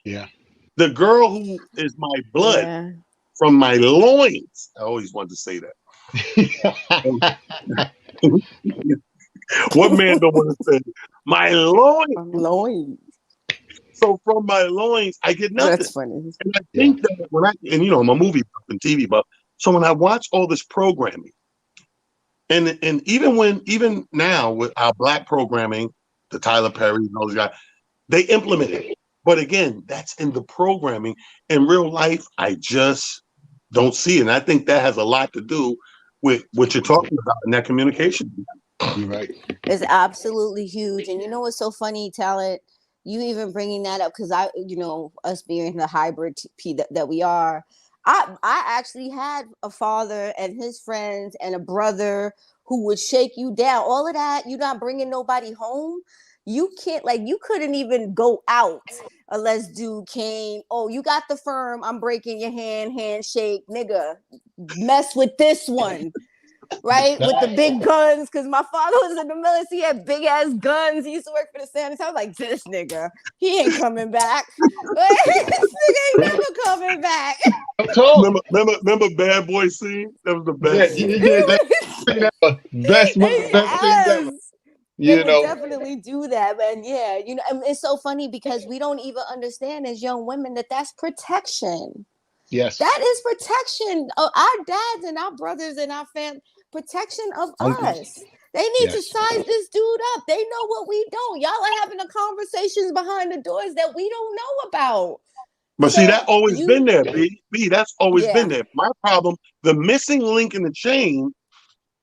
Yeah. The girl who is my blood from my loins. I always wanted to say that. What man don't want to say my loins? Loins. So from my loins, I get nothing. That's funny. And I think that I'm a movie buff and TV buff. So when I watch all this programming, and even now with our black programming, the Tyler Perry and all these guys, they implement it. But again, that's in the programming. In real life, I just don't see it. And I think that has a lot to do with what you're talking about in that communication. You're right. It's absolutely huge. And you know what's so funny, Talent? You even bringing that up, because us being the hybrid that we are, I actually had a father and his friends and a brother who would shake you down. All of that, you're not bringing nobody home. You can't, you couldn't even go out unless dude came. Oh, you got the firm. I'm breaking your handshake, nigga. Mess with this one. Right, with the big guns, because my father was in the military. He had big ass guns. He used to work for the Sanders. I was like, this nigga, he ain't coming back. This nigga ain't never coming back. Remember Bad Boy scene? That was the best. Best thing ever. They would definitely do that, and and it's so funny because we don't even understand as young women that that's protection. Yes, that is protection of our dads and our brothers and our family. Protection of us. They need to size this dude up. They know what we don't. Y'all are having the conversations behind the doors that we don't know about. But see, that always been there, B. That's always been there. My problem, the missing link in the chain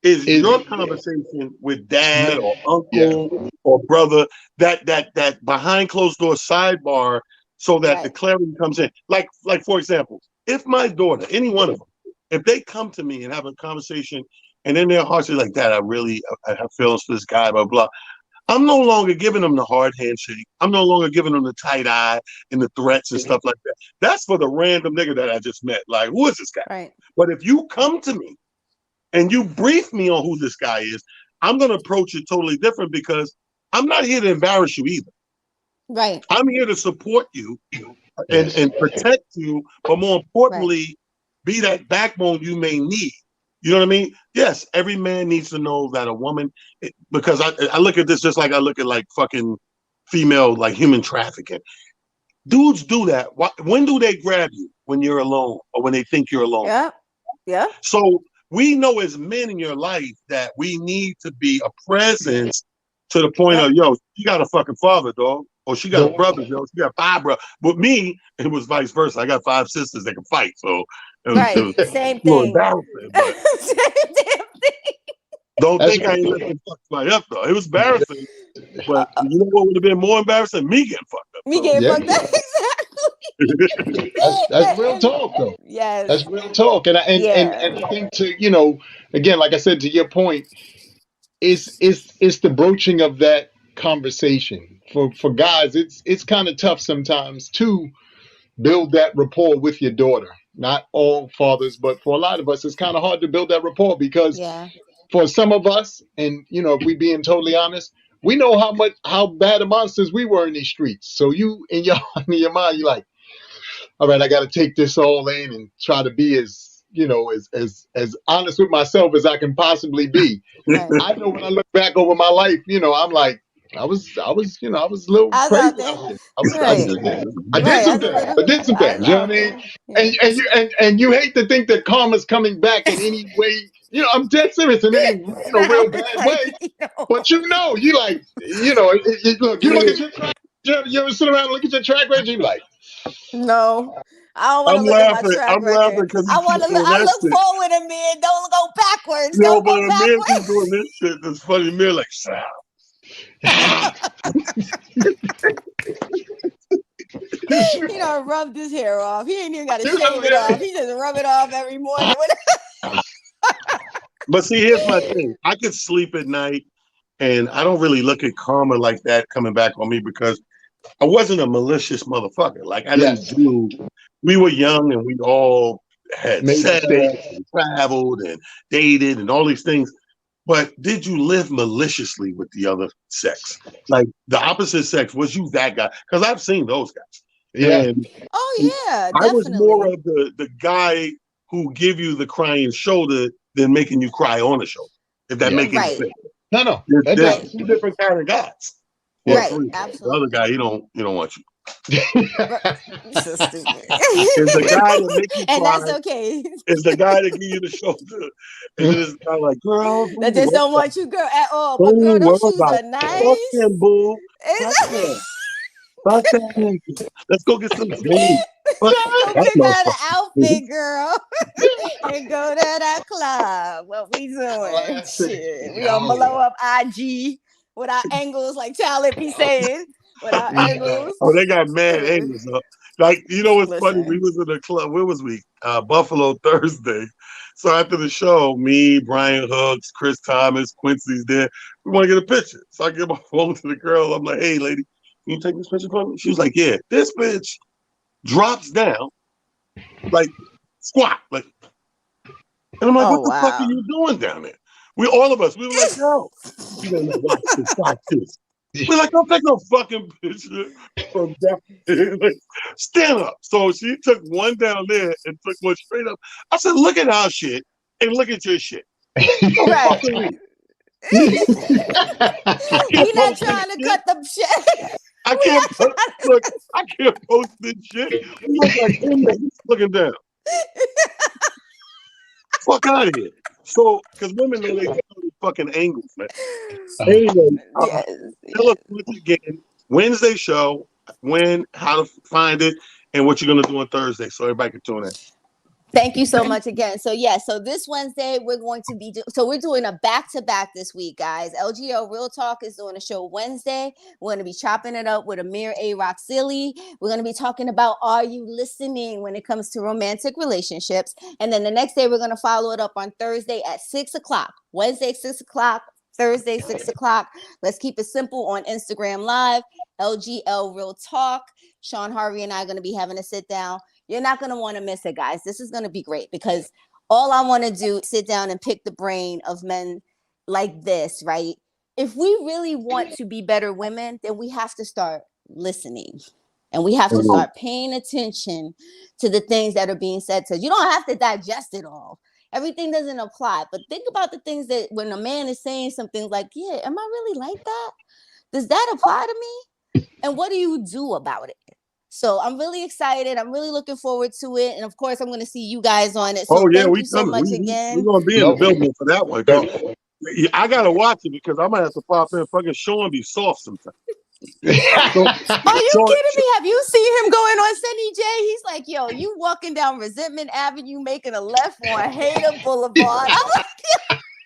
is your conversation with dad or uncle or brother, that behind closed door sidebar, so that the clarity comes in. Like for example, if my daughter, any one of them, if they come to me and have a conversation, and in their hearts are like, Dad, I have feelings for this guy, blah, blah. I'm no longer giving them the hard handshake. I'm no longer giving them the tight eye and the threats and stuff like that. That's for the random nigga that I just met. Like, who is this guy? Right. But if you come to me and you brief me on who this guy is, I'm going to approach it totally different, because I'm not here to embarrass you either. Right. I'm here to support you and protect you, but more importantly, be that backbone you may need. You know what I mean? Yes, every man needs to know that a woman, because I look at this just like I look at fucking female, human trafficking. Dudes do that. When do they grab you? When you're alone, or when they think you're alone? Yeah. Yeah. So we know as men in your life that we need to be a presence to the point of, yo, you got a fucking father, dog. Or she got a brother, yo. She got 5 brothers. But me, it was vice versa. I got 5 sisters that can fight. So it was same thing. Same damn thing. Don't think I ain't letting fuck somebody up, though. It was embarrassing. But you know what would have been more embarrassing? Me getting fucked up. Me getting fucked up. Exactly. That's real talk, though. Yes. That's real talk. And I think again, like I said, to your point, it's the broaching of that conversation. For guys, it's kind of tough sometimes to build that rapport with your daughter. Not all fathers, but for a lot of us, it's kind of hard to build that rapport, because for some of us, and if we being totally honest, we know how bad of monsters we were in these streets. So you in your mind, you're like, all right, I got to take this all in and try to be as honest with myself as I can possibly be. Right. I know when I look back over my life, I'm like, I was a little crazy. I did some things. You know what I mean? And you hate to think that karma's coming back in any way. I'm dead serious in any real bad way. But you like, look, you look at your track. You ever sit around and look at your track record? You be like, no. I don't want to look at my track record. I look forward, Amir. Don't go backwards. Don't go backwards. Amir doing this shit. That's funny. Amir like, Sal. He done rubbed his hair off. He ain't even got to shave it off. He just rub it off every morning. But see, here's my thing. I could sleep at night, and I don't really look at karma like that coming back on me, because I wasn't a malicious motherfucker. Like, I didn't do. We were young, and we all had sex and traveled and dated and all these things. But did you live maliciously with the other sex? Like the opposite sex, was you that guy? Because I've seen those guys. Yeah. And definitely. I was more of the guy who give you the crying shoulder than making you cry on the shoulder. If that makes any sense. No. There's 2 different kind of guys. Right. Absolutely. The other guy, he don't want you. So stupid. Is the guy that make you And cry. that's okay. Is the guy that give you the shoulder. And then it's kind of like, girl, That just don't want you, girl, at all. But girl, don't those worry shoes about are it. Fuck nice. him, boo. Fuck him. Fuck that nigga. Let's go get some sleep. Fuck Go that pick out an motherfucker. outfit, girl, and go to that club. What we doing? Classic. Shit, we gonna blow up IG with our angles, like Talib be saying, with our angles. Oh, they got mad angles up. Like, you know what's funny? We Listen. was in the club. Where was we? Buffalo Thursday. So after the show, me, Brian Hooks, Chris Thomas, Quincy's there. We want to get a picture. So I give my phone to the girl. I'm like, hey, lady, can you take this picture for me? She was like, yeah. This bitch drops down, like squat, like. And I'm like, Oh, what the fuck are wow. you doing down there? All of us, we were like, yo. You know, watch this, watch this. We're like, don't take no fucking picture from down there. Like, stand up. So she took one down there and took one straight up. I said, look at our shit and look at your shit. Don't Right. fucking read. We can't not post trying this to shit. cut the shit. I can't post. Look, I can't post this shit. We look like inmates looking down. Fuck out of here. So, because women know they fucking angles, man. Anyway, Yes. tell us once again, Wednesday show, when, how to find it, and what you're going to do on Thursday so everybody can tune in. Thank you so much again. So so this Wednesday we're going to be we're doing a back-to-back this week, guys. LGL Real Talk is doing a show Wednesday. We're going to be chopping it up with Amir A. Roxilly. We're going to be talking about are you listening when it comes to romantic relationships. And then the next day we're going to follow it up on Thursday at 6:00. Wednesday 6:00. Thursday 6:00. Let's keep it simple on Instagram Live. LGL Real Talk. Sean Harvey and I are going to be having a sit down. You're not going to want to miss it, guys. This is going to be great because all I want to do is sit down and pick the brain of men like this, right? If we really want to be better women, then we have to start listening and we have to start paying attention to the things that are being said to us. You don't have to digest it all. Everything doesn't apply, but think about the things that when a man is saying something like, yeah, am I really like that? Does that apply to me? And what do you do about it? So I'm really excited. I'm really looking forward to it. And of course, I'm going to see you guys on it. So thank you so much again. We're going to be in the building for that one. I got to watch it because I might have to pop in. Fucking Sean be soft sometimes. Are you kidding me? Have you seen him going on Sunny J? He's like, yo, you walking down Resentment Avenue, making a left on Hater Boulevard. I'm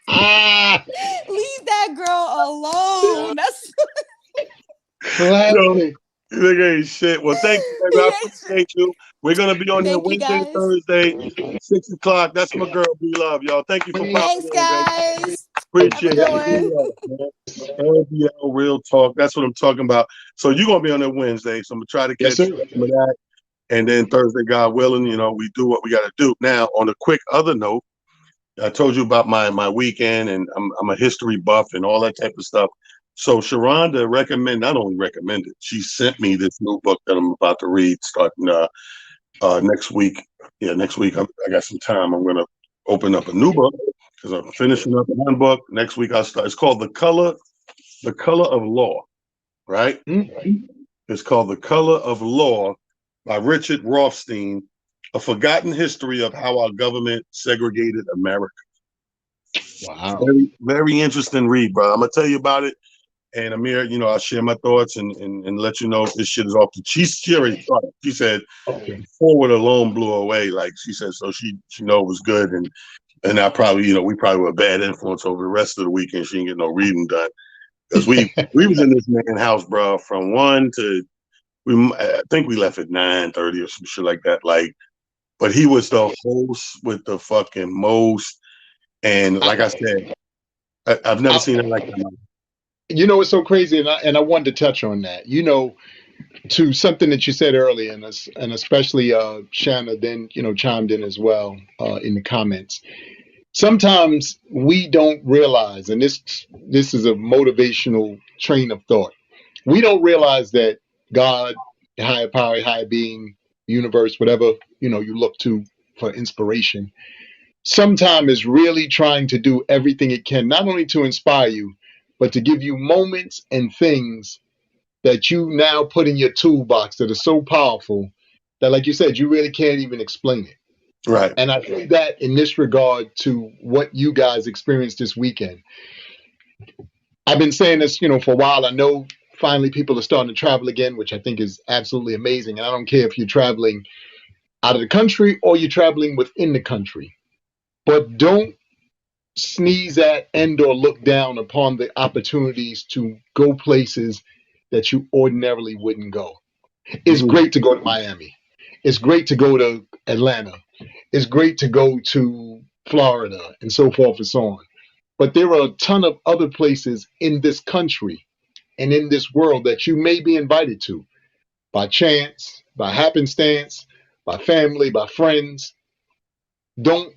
like, leave that girl alone. That's Nigga ain't shit. Well, thank you, baby. I appreciate you. We're gonna be on here Wednesday, Thursday, 6:00. That's my girl, B Love, y'all. Thank you for popping in. Thanks, guys. Baby. Appreciate it. LBL Real Talk. That's what I'm talking about. So you're gonna be on there Wednesday. So I'm gonna try to catch some of that. And then Thursday, God willing, you know, we do what we gotta do. Now, on a quick other note, I told you about my weekend, and I'm a history buff and all that type of stuff. So Sharonda not only recommended, she sent me this new book that I'm about to read starting next week. Yeah, next week I got some time. I'm gonna open up a new book because I'm finishing up one book. Next week I'll start. It's called The Color of Law, right? Mm-hmm. It's called The Color of Law by Richard Rothstein, A Forgotten History of How Our Government Segregated America. Wow. Very, very interesting read, bro. I'm gonna tell you about it. And Amir, you know, I'll share my thoughts and let you know if this shit is off the. She already started. She said, forward alone blew her away. Like she said, so she know it was good. And I probably, you know, we probably were a bad influence over the rest of the weekend. She didn't get no reading done because we was in this man's house, bro, from 1 to I think we left at 9:30 or some shit like that. Like, but he was the host with the fucking most. And like I said, I've never seen it like that. You know, it's so crazy, and I wanted to touch on that. You know, to something that you said earlier, and especially Shanna then chimed in as well in the comments. Sometimes we don't realize, and this is a motivational train of thought. We don't realize that God, higher power, higher being, universe, whatever you look to for inspiration, sometimes is really trying to do everything it can, not only to inspire you, but to give you moments and things that you now put in your toolbox that are so powerful that, like you said, you really can't even explain it. Right. And I think that in this regard to what you guys experienced this weekend, I've been saying this, for a while. I know finally people are starting to travel again, which I think is absolutely amazing. And I don't care if you're traveling out of the country or you're traveling within the country, but don't sneeze at and or look down upon the opportunities to go places that you ordinarily wouldn't go. It's great to go to Miami. It's great to go to Atlanta. It's great to go to Florida and so forth and so on. But there are a ton of other places in this country and in this world that you may be invited to by chance, by happenstance, by family, by friends. Don't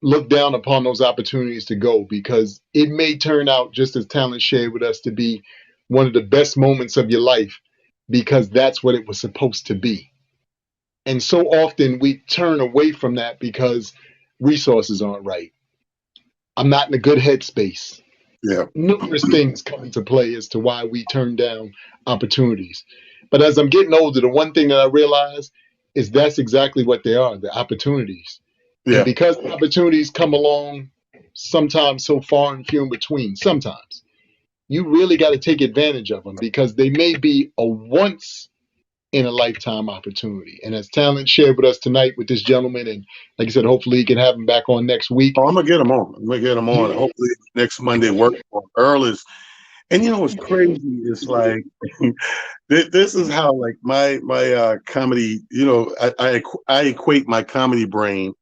look down upon those opportunities to go, because it may turn out, just as Talent shared with us, to be one of the best moments of your life, because that's what it was supposed to be. And so often we turn away from that because resources aren't right. I'm not in a good headspace. Yeah. Numerous things come into play as to why we turn down opportunities. But as I'm getting older, the one thing that I realize is that's exactly what they are, the opportunities. Yeah. And because opportunities come along sometimes so far and few in between, sometimes you really got to take advantage of them, because they may be a once in a lifetime opportunity. And as Talent shared with us tonight with this gentleman, and like I said, hopefully he can have him back on next week. Oh, I'm gonna get him on. Hopefully next Monday work on Earl is. And what's crazy is like this is how like my comedy. I equate my comedy brain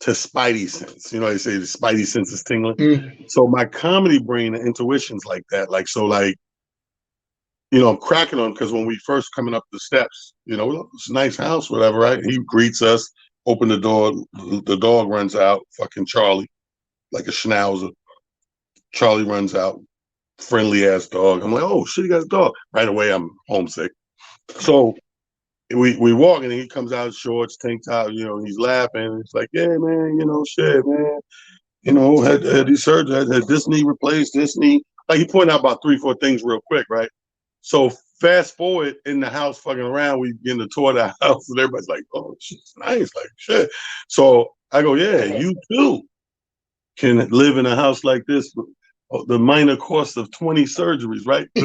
to spidey sense. They say the spidey sense is tingling. So my comedy brain and intuition's like that. Like so, like I'm cracking on because when we first coming up the steps, it's a nice house, whatever, right? He greets us, open the door, the dog runs out, fucking Charlie, like a schnauzer. Charlie runs out, friendly ass dog. I'm like, oh shit, he got a dog. Right away, I'm homesick. So we walk and he comes out shorts, tank top, he's laughing. He's like, yeah, man, shit, man. Had these surgeries, had this knee replaced, this knee. Like he pointed out about 3-4 things real quick, right? So fast forward in the house fucking around, we get the tour of the house and everybody's like, oh, shit's nice, like shit. So I go, yeah, you too can live in a house like this with the minor cost of 20 surgeries, right? The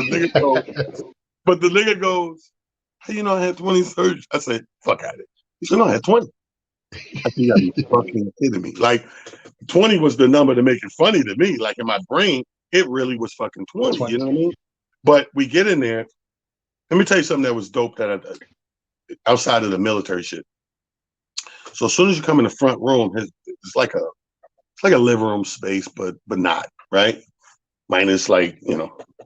nigga goes, how you know I had 20 surgeries? I said, fuck out of it. He said, no, I had 20. I said, you gotta be fucking kidding me. Like 20 was the number to make it funny to me. Like in my brain, it really was fucking 20. You know what I mean? But we get in there. Let me tell you something that was dope that outside of the military shit. So as soon as you come in the front room, it's like a living room space, but not, right? Minus like,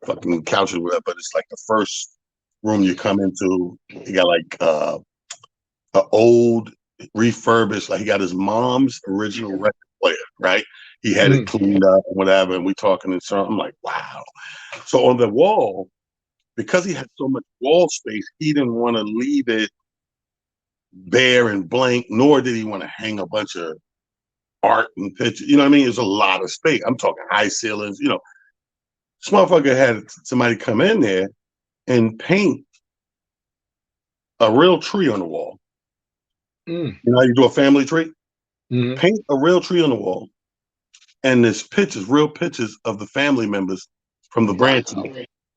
fucking couches or whatever, but it's like the first room you come into. You got like an old refurbished, like he got his mom's original record player, right? He had it cleaned up and whatever, and we talking and so I'm like, wow. So on the wall, because he had so much wall space, he didn't want to leave it bare and blank, nor did he want to hang a bunch of art and pictures. You know what I mean? There's a lot of space. I'm talking high ceilings. This motherfucker had somebody come in there and paint a real tree on the wall. You know how you do a family tree? Paint a real tree on the wall. And there's real pictures of the family members from the branches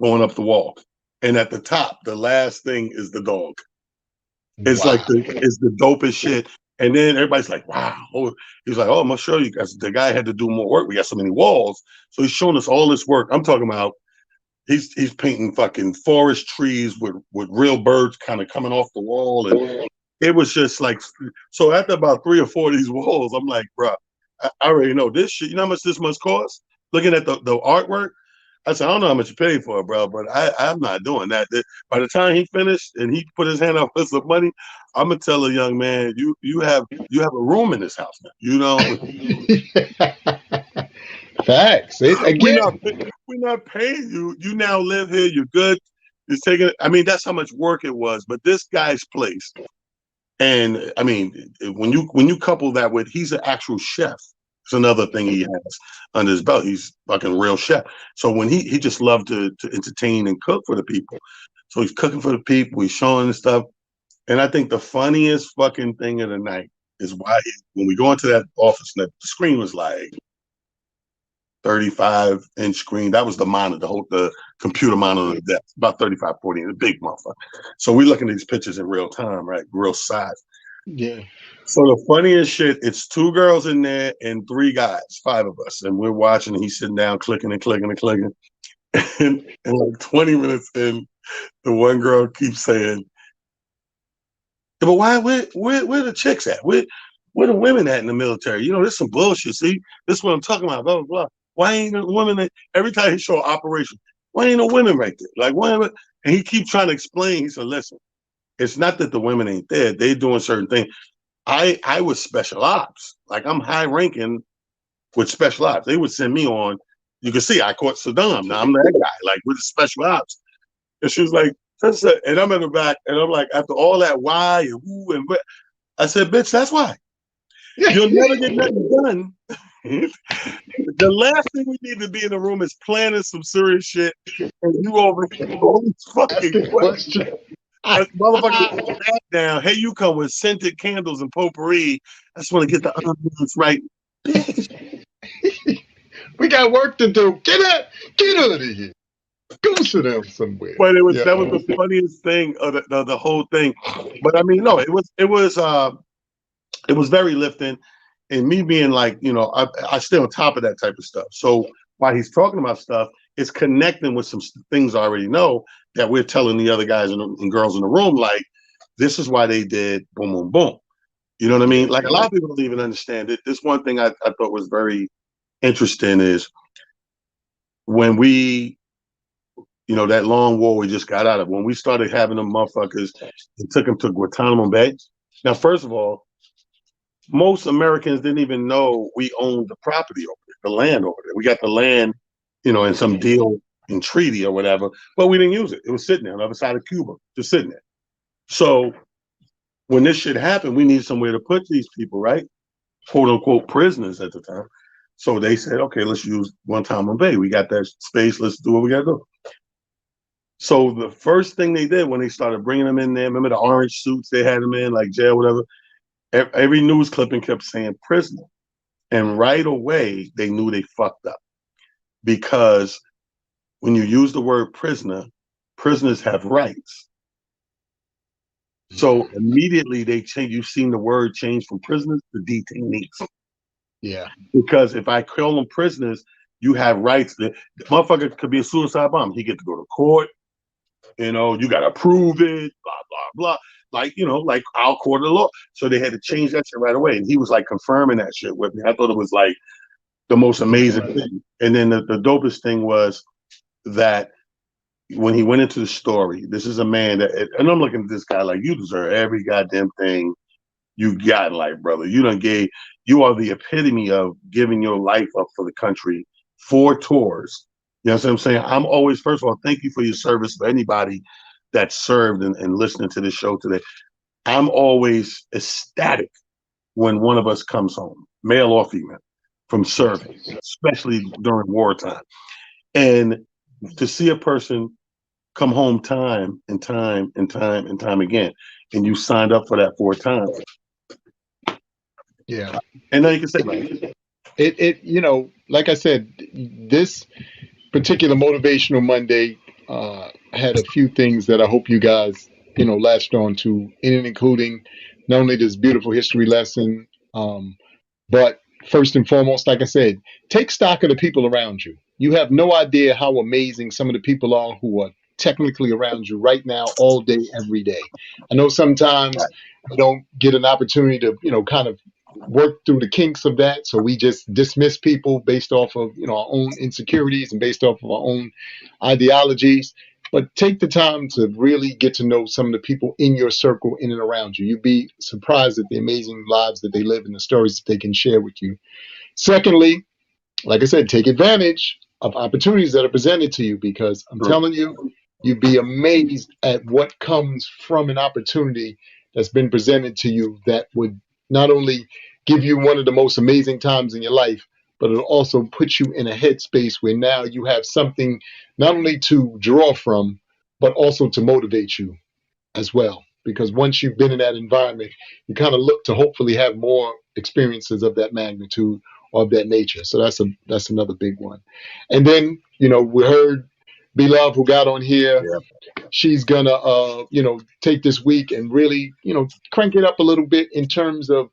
going up the wall. And at the top, the last thing is the dog. It's like it's the dopest shit. And then everybody's like, wow. He's like, oh, I'm gonna show you guys. The guy had to do more work. We got so many walls. So he's showing us all this work. I'm talking about he's painting fucking forest trees with real birds kind of coming off the wall. And it was just like, so after about 3 or 4 of these walls, I'm like, bro, I already know this shit. You know how much this must cost? Looking at the artwork, I said, I don't know how much you paid for it, bro, but I'm not doing that. By the time he finished and he put his hand out for some money, I'm gonna tell a young man, you have a room in this house now. Facts. We're not paying you. You now live here. You're good. It's taking. I mean, that's how much work it was. But this guy's place, and I mean, when you couple that with he's an actual chef. It's another thing he has under his belt. He's fucking real chef. So when he just loved to entertain and cook for the people. So he's cooking for the people. He's showing the stuff. And I think the funniest fucking thing of the night is why when we go into that office, the screen was like 35-inch screen. That was the monitor, the computer monitor, that's about 35, 40, a big motherfucker. So we looking at these pictures in real time, right? Real size. Yeah. So the funniest shit, it's 2 girls in there and 3 guys, 5 of us. And we're watching and he's sitting down clicking and clicking and clicking. And like 20 minutes in, the one girl keeps saying, yeah, but where the chicks at? Where the women at in the military? You know, there's some bullshit. See, this is what I'm talking about, blah, blah, blah. Why ain't no women every time he show operation, why ain't no women right there? Like, why? And he keeps trying to explain. He said, listen, it's not that the women ain't there. They doing certain things. I was special ops. Like, I'm high ranking with special ops. They would send me on. You can see I caught Saddam. Now I'm that guy, like with the special ops. And she was like, and I'm in the back, and I'm like, after all that why and who and what, I said, bitch, that's why. You'll never get nothing done. The last thing we need to be in the room is planning some serious shit, and you over here all these fucking questions. Motherfucker, back down. Hey, you come with scented candles and potpourri. I just want to get the ambiance right. Bitch. We got work to do. Get out of here. Go sit down somewhere. But that was the funniest thing of the whole thing. But I mean, no, it was very lifting, and me being like, you know, I stay on top of that type of stuff. So while he's talking about stuff, it's connecting with some things I already know that we're telling the other guys and girls in the room, like, this is why they did boom, boom, boom. You know what I mean? Like, a lot of people don't even understand it. This one thing I thought was very interesting is when we, you know, that long war we just got out of, when we started having them motherfuckers and took them to Guantanamo Bay. Now, first of all, most Americans didn't even know we owned the property over there, the land over there. We got the land, you know, in some deal in treaty or whatever, but we didn't use it. It was sitting there on the other side of Cuba, just sitting there. So when this shit happened, we need somewhere to put these people, right? Quote unquote prisoners at the time. So they said, okay, let's use Guantanamo Bay. We got that space. Let's do what we got to do. So the first thing they did when they started bringing them in there, remember the orange suits they had them in, like jail, whatever? Every news clipping kept saying prisoner. And right away, they knew they fucked up. Because when you use the word prisoner, prisoners have rights. So immediately they change. You've seen the word change from prisoners to detainees. Yeah. Because if I call them prisoners, you have rights. The motherfucker could be a suicide bomber. He get to go to court. You know, you got to prove it, blah, blah, blah. Like, you know, like our court of law. So they had to change that shit right away. And he was like confirming that shit with me. I thought it was like the most amazing thing. And then the dopest thing was that when he went into the story, this is a man that, and I'm looking at this guy like, you deserve every goddamn thing you got in life, brother. You are the epitome of giving your life up for the country, 4 tours. You know what I'm saying? I'm always, first of all, thank you for your service for anybody that served and listening to this show today. I'm always ecstatic when one of us comes home, male or female, from serving, especially during wartime. And to see a person come home time and time and time and time again, and you signed up for that 4 times. Yeah. And now you can say, like, it you know, like I said, this particular Motivational Monday had a few things that I hope you guys, you know, latched on to, including not only this beautiful history lesson, but first and foremost, like I said, take stock of the people around you. You have no idea how amazing some of the people are who are technically around you right now, all day, every day. I know sometimes we don't get an opportunity to, you know, kind of work through the kinks of that. So we just dismiss people based off of, you know, our own insecurities and based off of our own ideologies. But take the time to really get to know some of the people in your circle, in and around you. You'd be surprised at the amazing lives that they live and the stories that they can share with you. Secondly, like I said, take advantage of opportunities that are presented to you, because I'm telling you, you'd be amazed at what comes from an opportunity that's been presented to you that would not only give you one of the most amazing times in your life, but it'll also put you in a headspace where now you have something not only to draw from, but also to motivate you as well. Because once you've been in that environment, you kind of look to hopefully have more experiences of that magnitude or of that nature. So that's another big one. And then, we heard Beloved who got on here. Yeah. She's gonna take this week and really crank it up a little bit in terms of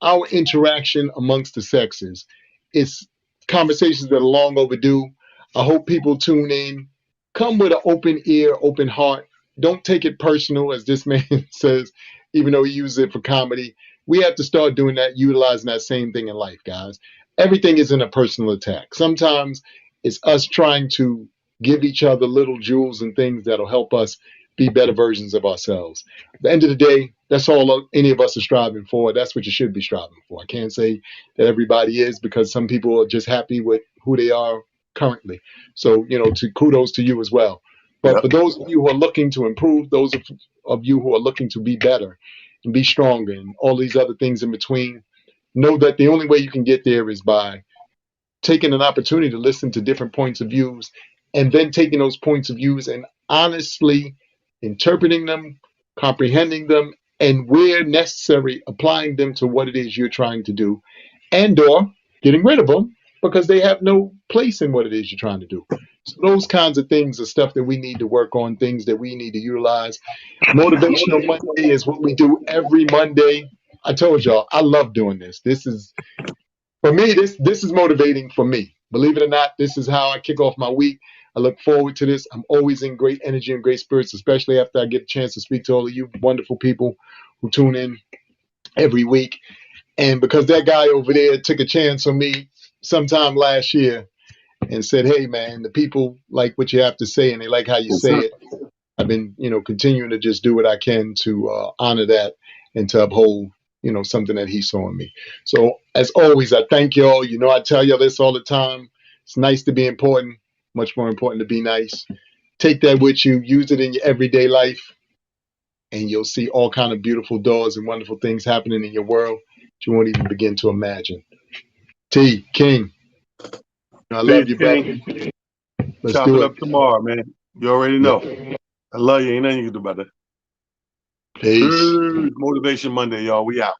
our interaction amongst the sexes. It's conversations that are long overdue. I hope people tune in. Come with an open ear, open heart. Don't take it personal, as this man says, even though he uses it for comedy. We have to start doing that, utilizing that same thing in life, guys. Everything isn't a personal attack. Sometimes it's us trying to give each other little jewels and things that'll help us be better versions of ourselves. At the end of the day, that's all any of us are striving for. That's what you should be striving for. I can't say that everybody is, because some people are just happy with who they are currently. So, kudos to you as well. But for those of you who are looking to improve, those of you who are looking to be better and be stronger and all these other things in between, know that the only way you can get there is by taking an opportunity to listen to different points of views, and then taking those points of views and honestly interpreting them, comprehending them, and where necessary, applying them to what it is you're trying to do, and or getting rid of them because they have no place in what it is you're trying to do. So those kinds of things are stuff that we need to work on, things that we need to utilize. Motivational Monday is what we do every Monday. I told y'all, I love doing this. This is, for me, this is motivating for me. Believe it or not, this is how I kick off my week. I look forward to this. I'm always in great energy and great spirits, especially after I get a chance to speak to all of you wonderful people who tune in every week. And because that guy over there took a chance on me sometime last year and said, hey, man, the people like what you have to say and they like how you say it. I've been, continuing to just do what I can to honor that and to uphold, something that he saw in me. So as always, I thank y'all. I tell y'all this all the time. It's nice to be important, much more important to be nice. Take that with you, use it in your everyday life, and you'll see all kind of beautiful doors and wonderful things happening in your world that you won't even begin to imagine. T, King, I love you, brother. Let's Chop do it it. up tomorrow, man. You already know. I love you. Ain't nothing you can do about that. Peace. Motivation Monday, y'all. We out.